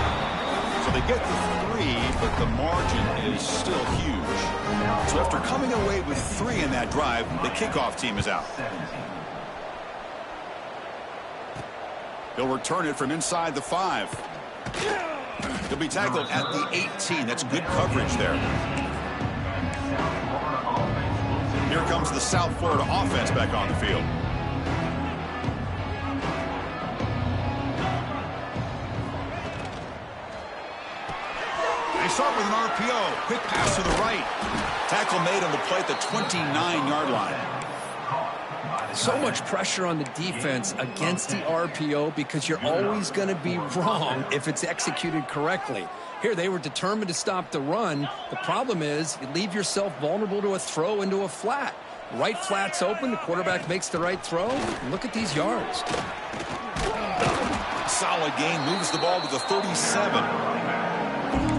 So they get the 3, but the margin is still huge. So after coming away with 3 in that drive, the kickoff team is out. 17. He'll return it from inside the 5. He'll be tackled at the 18. That's good coverage there. Here comes the South Florida offense back on the field. They start with an RPO. Quick pass to the right. Tackle made on the play at the 29-yard line. So much pressure on the defense against the RPO because you're always going to be wrong if it's executed correctly. Here, they were determined to stop the run. The problem is you leave yourself vulnerable to a throw into a flat. Right flat's open. The quarterback makes the right throw. And look at these yards. Solid gain. Moves the ball to the 37.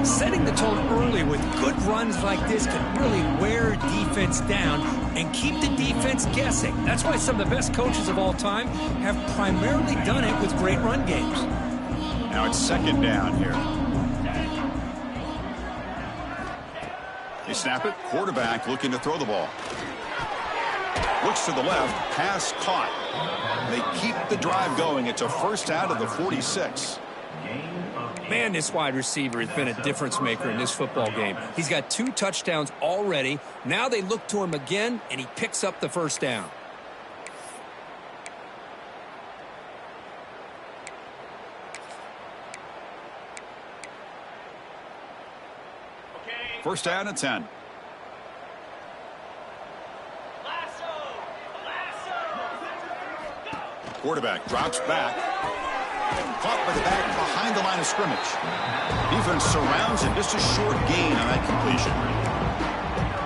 Setting the tone early with good runs like this can really wear defense down and keep the defense guessing. That's why some of the best coaches of all time have primarily done it with great run games. Now it's 2nd down here. They snap it. Quarterback looking to throw the ball. Looks to the left. Pass caught. They keep the drive going. It's a first out of the 46. Man, this wide receiver has been a difference maker in this football game. He's got 2 touchdowns already. Now they look to him again, and he picks up the first down. First down and 10. Quarterback drops back. Caught by the back behind the line of scrimmage. Defense surrounds him. Just a short gain on that completion.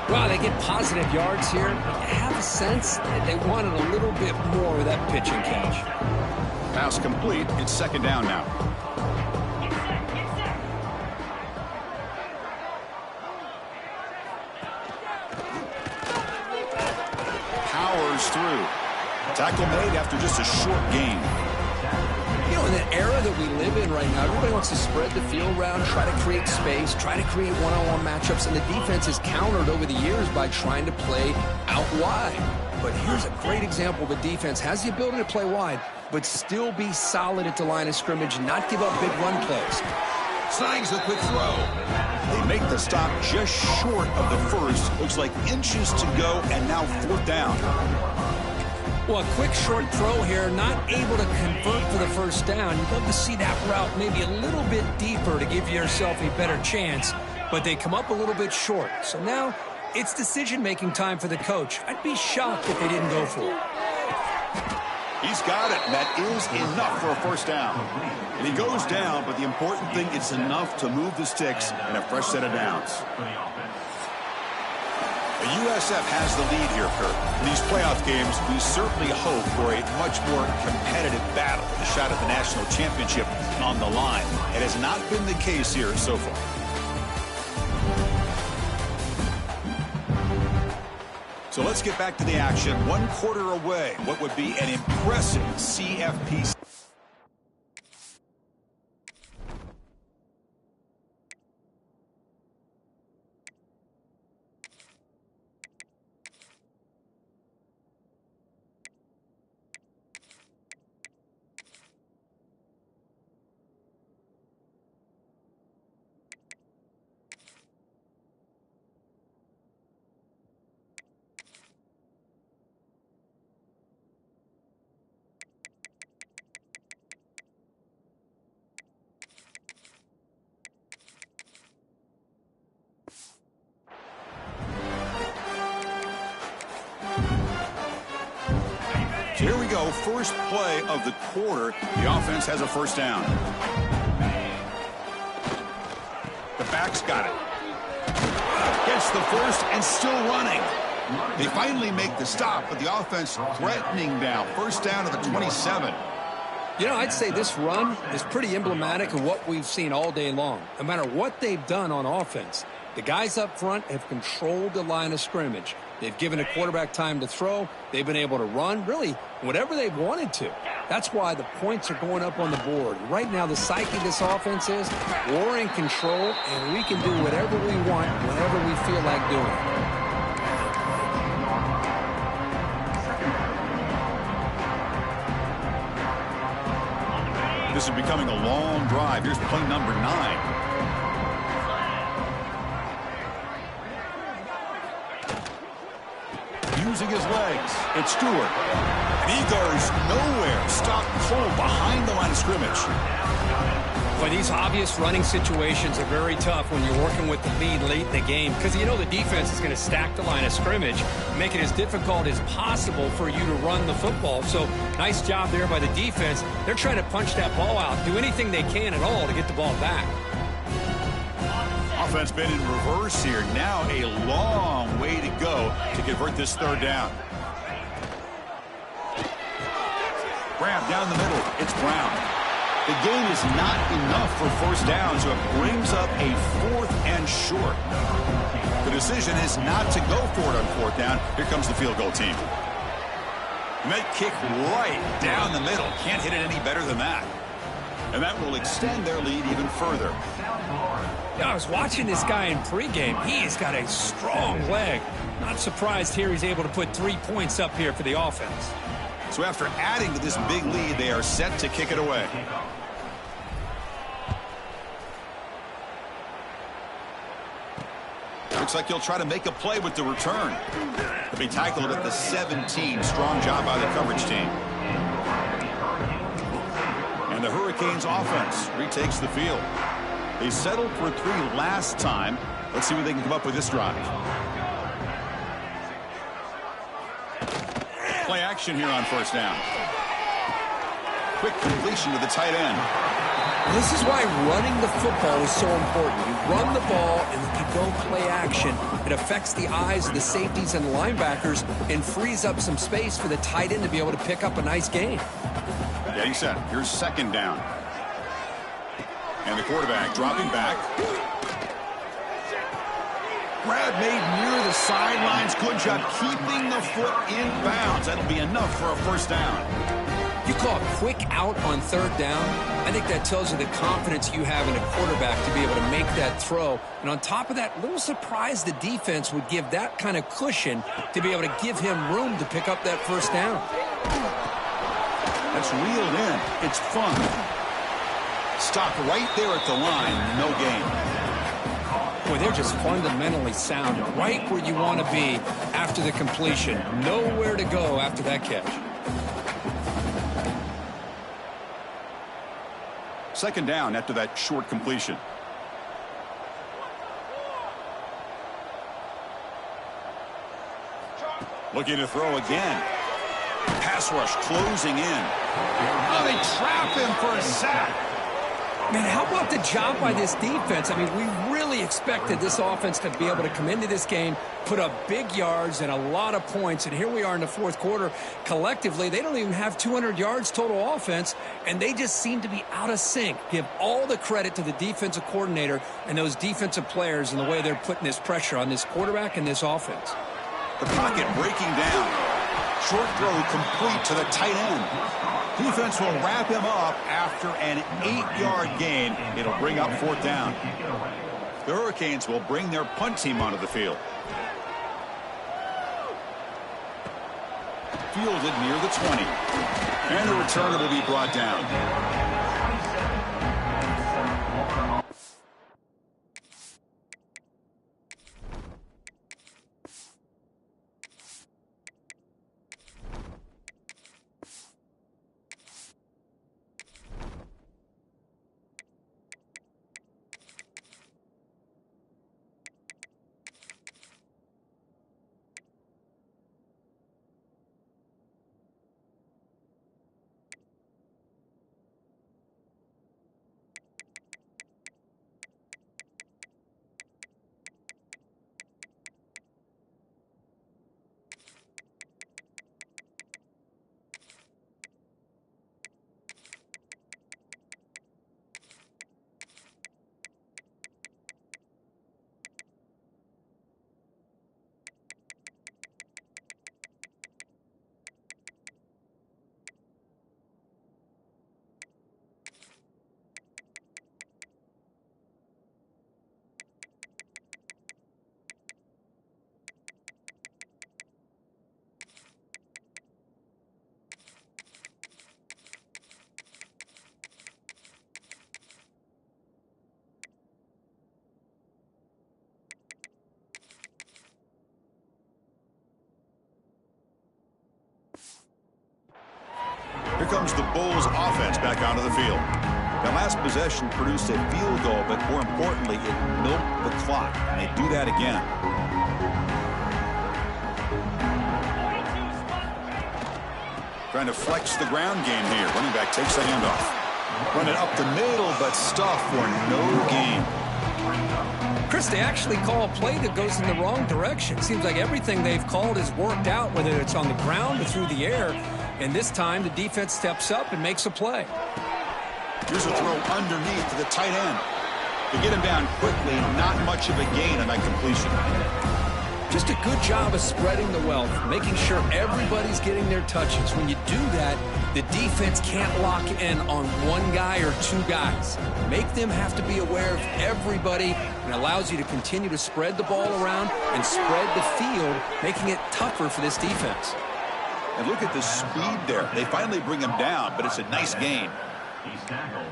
Well, they get positive yards here. I have a sense that they wanted a little bit more with that pitch and catch. Pass complete. It's 2nd down now. Powers through. Tackle made after just a short gain. You know, in the era that we live in right now, everybody wants to spread the field around, try to create space, try to create one-on-one matchups, and the defense is countered over the years by trying to play out wide. But here's a great example of a defense has the ability to play wide, but still be solid at the line of scrimmage and not give up big run plays. Snags a quick throw. They make the stop just short of the first. Looks like inches to go, and now 4th down. Well, a quick short throw here, not able to convert for the first down. You'd love to see that route maybe a little bit deeper to give yourself a better chance, but they come up a little bit short. So now it's decision-making time for the coach. I'd be shocked if they didn't go for it. He's got it, and that is enough for a first down. And he goes down, but the important thing, it's enough to move the sticks and a fresh set of downs. The USF has the lead here, Kurt. In these playoff games, we certainly hope for a much more competitive battle, a shot at the national championship on the line. It has not been the case here so far. So let's get back to the action. 1 quarter away. What would be an impressive CFP So first play of the quarter, the offense has a first down. The back's got it. Gets the first and still running. They finally make the stop, but the offense threatening now. First down to the 27. You know, I'd say this run is pretty emblematic of what we've seen all day long. No matter what they've done on offense, the guys up front have controlled the line of scrimmage. They've given a quarterback time to throw. They've been able to run, really, whatever they've wanted to. That's why the points are going up on the board. Right now, the psyche of this offense is we're in control, and we can do whatever we want, whenever we feel like doing it. This is becoming a long drive. Here's play number 9. Using his legs, it's Stewart. And he goes nowhere. Stopped cold behind the line of scrimmage. Boy, these obvious running situations are very tough when you're working with the lead late in the game because you know the defense is going to stack the line of scrimmage, make it as difficult as possible for you to run the football. So nice job there by the defense. They're trying to punch that ball out, do anything they can at all to get the ball back. Offense been in reverse here. Now a long way to go to convert this third down. Grab down the middle. It's Brown. The gain is not enough for first down, so it brings up a 4th and short. The decision is not to go for it on 4th down. Here comes the field goal team. Met kick right down the middle. Can't hit it any better than that. And that will extend their lead even further. I was watching this guy in pregame. He's got a strong leg. Not surprised here he's able to put 3 points up here for the offense. So after adding to this big lead, they are set to kick it away. Looks like he'll try to make a play with the return. He'll be tackled at the 17. Strong job by the coverage team. And the Hurricanes offense retakes the field. They settled for 3 last time. Let's see what they can come up with this drive. Play action here on first down. Quick completion to the tight end. This is why running the football is so important. You run the ball and if you go play action, it affects the eyes of the safeties and the linebackers and frees up some space for the tight end to be able to pick up a nice gain. Getting set. Here's second down. And the quarterback dropping back. Grab made near the sidelines. Good job keeping the foot in bounds. That'll be enough for a first down. You call a quick out on third down. I think that tells you the confidence you have in a quarterback to be able to make that throw. And on top of that, a little surprised the defense would give that kind of cushion to be able to give him room to pick up that first down. That's reeled in. It's fun. Stopped right there at the line. No gain. Boy, they're just fundamentally sound. Right where you want to be after the completion. Nowhere to go after that catch. Second down after that short completion. Looking to throw again. Pass rush closing in. Oh, they trap him for a sack. Man, how about the job by this defense? I mean, we really expected this offense to be able to come into this game, put up big yards and a lot of points, and here we are in the fourth quarter. Collectively, they don't even have 200 yards total offense, and they just seem to be out of sync. Give all the credit to the defensive coordinator and those defensive players and the way they're putting this pressure on this quarterback and this offense. The pocket breaking down. Short throw complete to the tight end. Defense will wrap him up after an 8-yard gain. It'll bring up fourth down. The Hurricanes will bring their punt team onto the field. Fielded near the 20. And the returner will be brought down. comes the Bulls offense back onto the field. That last possession produced a field goal, but more importantly, it milked the clock. And they do that again. Trying to flex the ground game here. Running back takes the handoff. Running up the middle, but stuff for no gain. Chris, they actually call a play that goes in the wrong direction. Seems like everything they've called has worked out, whether it's on the ground or through the air. And this time, the defense steps up and makes a play. Here's a throw underneath to the tight end. To get him down quickly, not much of a gain on that completion. Just a good job of spreading the wealth, making sure everybody's getting their touches. When you do that, the defense can't lock in on one guy or two guys. Make them have to be aware of everybody, and allows you to continue to spread the ball around and spread the field, making it tougher for this defense. And look at the speed there. They finally bring him down, but it's a nice gain.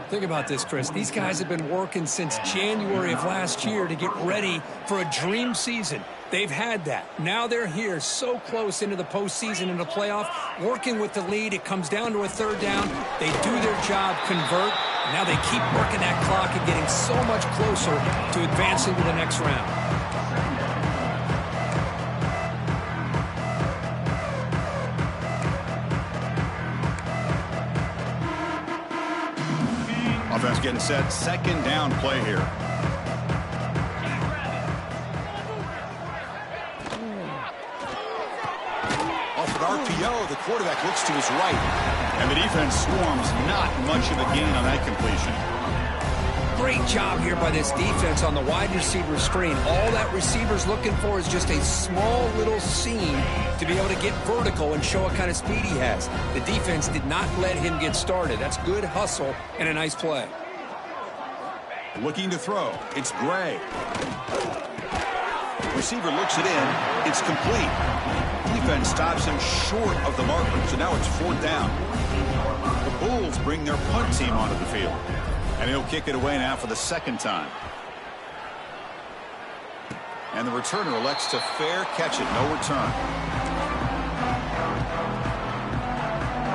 Think about this, Chris. These guys have been working since January of last year to get ready for a dream season. They've had that. Now they're here so close into the postseason and the playoff, working with the lead. It comes down to a third down. They do their job, convert. Now they keep working that clock and getting so much closer to advancing to the next round. Offense getting set. Second down play here. Off an RPO, the quarterback looks to his right. And the defense swarms. Not much of a gain on that completion. Great job here by this defense on the wide receiver screen. All that receiver's looking for is just a small little seam to be able to get vertical and show what kind of speed he has. The defense did not let him get started. That's good hustle and a nice play. Looking to throw. It's Gray. Receiver looks it in. It's complete. Defense stops him short of the marker, so now it's fourth down. The Bulls bring their punt team onto the field. And he'll kick it away now for the second time. And the returner elects to fair catch it. No return.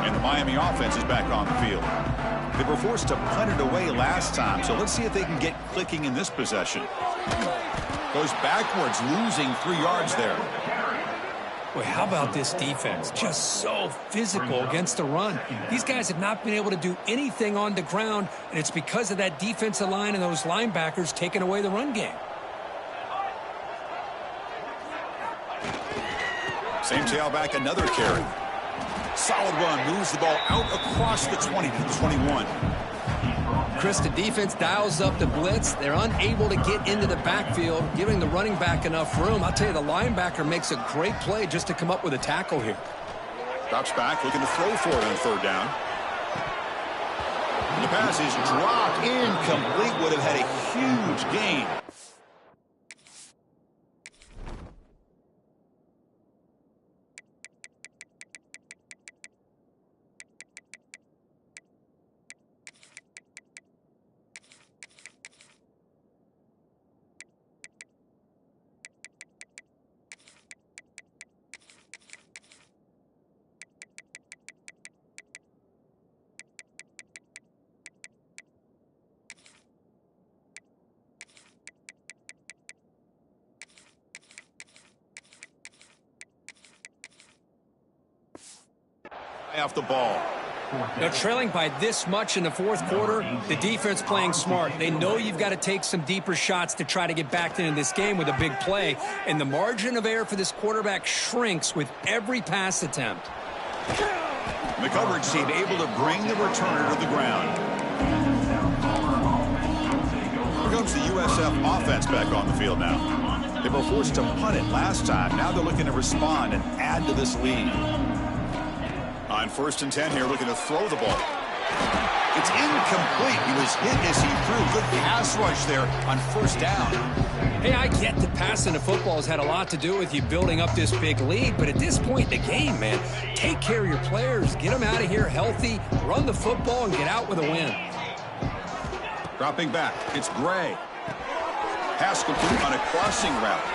And the Miami offense is back on the field. They were forced to punt it away last time, so let's see if they can get clicking in this possession. Goes backwards, losing 3 yards there. Boy, how about this defense? Just so physical against the run. These guys have not been able to do anything on the ground, and it's because of that defensive line and those linebackers taking away the run game. Same tailback, another carry. Solid run, moves the ball out across the 20 to the 21. Chris, the defense dials up the blitz. They're unable to get into the backfield, giving the running back enough room. I'll tell you, the linebacker makes a great play just to come up with a tackle here. Drops back, looking to throw for it on third down. And the pass is dropped, incomplete. Would have had a huge gain. Off the ball. Now, trailing by this much in the fourth quarter, the defense playing smart. They know you've got to take some deeper shots to try to get back into this game with a big play. And the margin of error for this quarterback shrinks with every pass attempt. The coverage team able to bring the returner to the ground. Here comes the USF offense back on the field now. They were forced to punt it last time. Now they're looking to respond and add to this lead. On 1st and 10 here, looking to throw the ball. It's incomplete. He was hit as he threw. Good pass rush there on 1st down. Hey, I get the passing of football has had a lot to do with you building up this big lead, but at this point in the game, man, take care of your players. Get them out of here healthy, run the football, and get out with a win. Dropping back, it's Gray. Pass complete on a crossing route.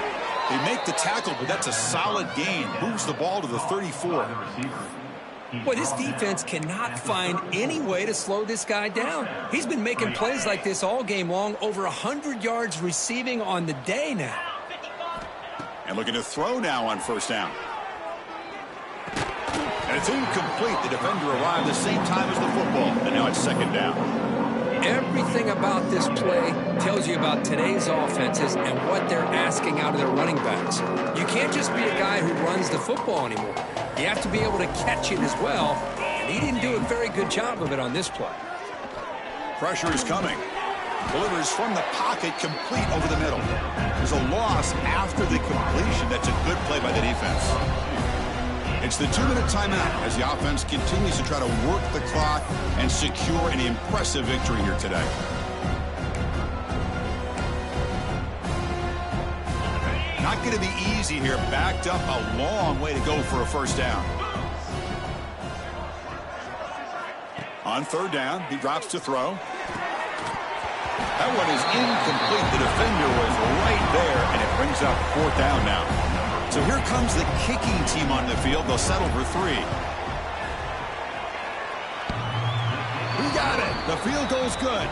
They make the tackle, but that's a solid gain. Moves the ball to the 34. Boy, this defense cannot find any way to slow this guy down. He's been making plays like this all game long, over 100 yards receiving on the day now. And looking to throw now on first down. And it's incomplete. The defender arrived the same time as the football. And now it's second down. Everything about this play tells you about today's offenses and what they're asking out of their running backs. You can't just be a guy who runs the football anymore. You have to be able to catch it as well. And he didn't do a very good job of it on this play. Pressure is coming. Delivers from the pocket, complete over the middle. There's a loss after the completion. That's a good play by the defense. It's the 2-minute timeout as the offense continues to try to work the clock and secure an impressive victory here today. Not going to be easy here. Backed up a long way to go for a first down. On third down, he drops to throw. That one is incomplete. The defender was right there, and it brings up fourth down now. So here comes the kicking team on the field. They'll settle for 3. We got it. The field goal's good.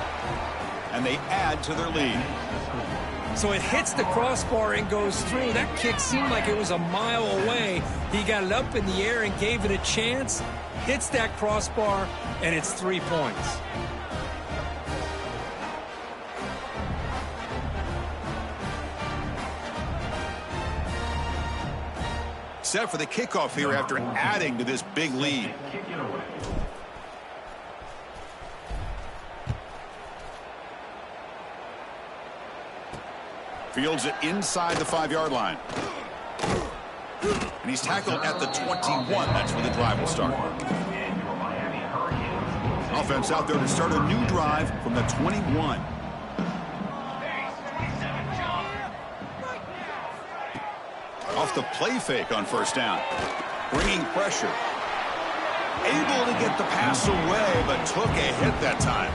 And they add to their lead. So it hits the crossbar and goes through. That kick seemed like it was a mile away. He got it up in the air and gave it a chance. Hits that crossbar, and it's 3 points. Set for the kickoff here after adding to this big lead. Fields it inside the 5-yard line. And he's tackled at the 21. That's where the drive will start. Offense out there to start a new drive from the 21. Off the play fake on first down. Bringing pressure. Able to get the pass away, but took a hit that time.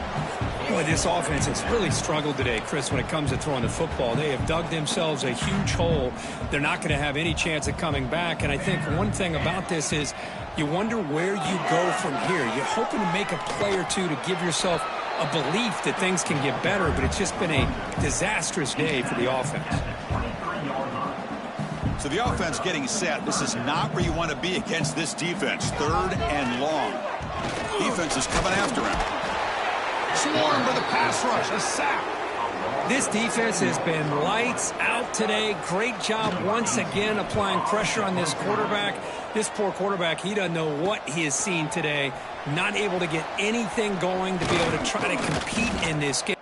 Boy, this offense has really struggled today, Chris, when it comes to throwing the football. They have dug themselves a huge hole. They're not going to have any chance of coming back. And I think one thing about this is you wonder where you go from here. You're hoping to make a play or two to give yourself a belief that things can get better, but it's just been a disastrous day for the offense. So the offense getting set. This is not where you want to be against this defense. Third and long. Defense is coming after him. Swarmed by the pass rush. A sack. This defense has been lights out today. Great job once again applying pressure on this quarterback. This poor quarterback, he doesn't know what he has seen today. Not able to get anything going to be able to try to compete in this game.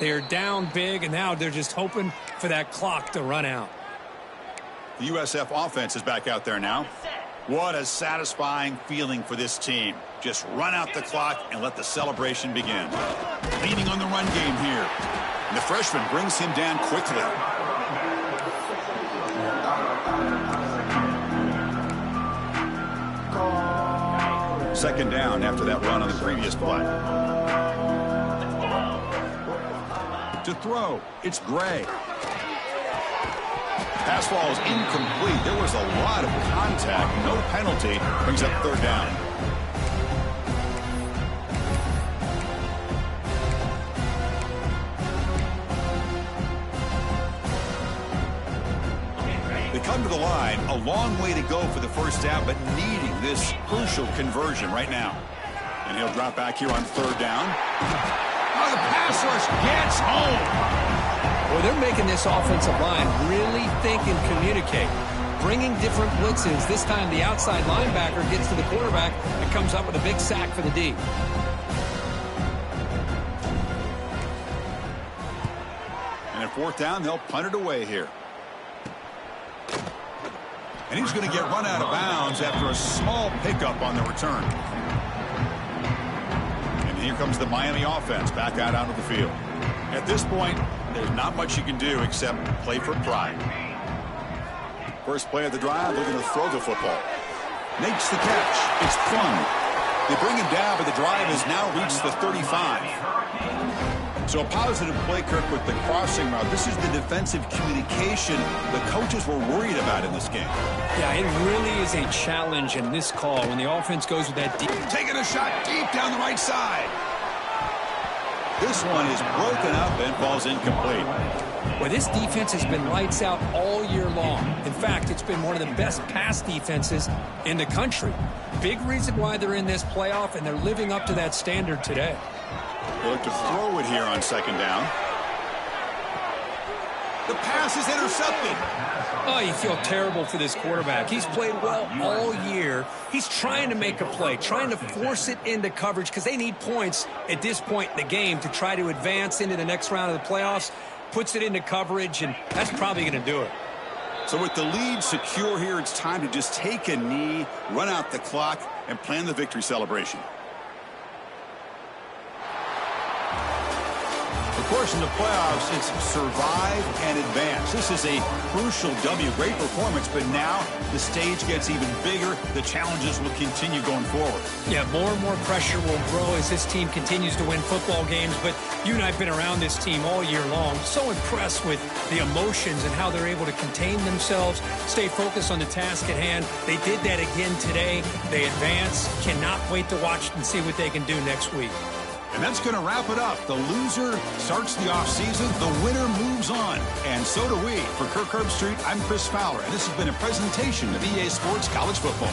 They're down big, and now they're just hoping for that clock to run out. The USF offense is back out there now. What a satisfying feeling for this team. Just run out the clock and let the celebration begin. Leaning on the run game here. And the freshman brings him down quickly. Second down after that run on the previous play. To throw, it's Gray. Pass ball is incomplete. There was a lot of contact. No penalty. Brings up third down. They come to the line. A long way to go for the first down, but needing this crucial conversion right now. And he'll drop back here on third down. Oh, the pass rush gets home. Well, they're making this offensive line really think and communicate. Bringing different blitzes. This time the outside linebacker gets to the quarterback and comes up with a big sack for the D. And at fourth down, they'll punt it away here. And he's going to get run out of bounds after a small pickup on the return. And here comes the Miami offense back out onto the field. At this point, there's not much you can do except play for pride. First play of the drive, looking to throw the football. Makes the catch. It's fun. They bring him down, but the drive has now reached the 35. So a positive play, Kirk, with the crossing route. This is the defensive communication the coaches were worried about in this game. Yeah, it really is a challenge in this call when the offense goes with that deep. Taking a shot deep down the right side. This one is broken up and falls incomplete. Well, this defense has been lights out all year long. In fact, it's been one of the best pass defenses in the country. Big reason why they're in this playoff, and they're living up to that standard today. They look to throw it here on second down. The pass is intercepted. Oh, you feel terrible for this quarterback. He's played well all year. He's trying to make a play, trying to force it into coverage because they need points at this point in the game to try to advance into the next round of the playoffs. Puts it into coverage, and that's probably going to do it. So with the lead secure here, it's time to just take a knee, run out the clock, and plan the victory celebration. Of course, in the playoffs, it's survive and advance. This is a crucial W. Great performance, but now the stage gets even bigger. The challenges will continue going forward. Yeah, more and more pressure will grow as this team continues to win football games, but you and I have been around this team all year long. So impressed with the emotions and how they're able to contain themselves, stay focused on the task at hand. They did that again today. They advance. Cannot wait to watch and see what they can do next week. And that's going to wrap it up. The loser starts the offseason. The winner moves on. And so do we. For Kirk Herbstreit, I'm Chris Fowler, and this has been a presentation of EA Sports College Football.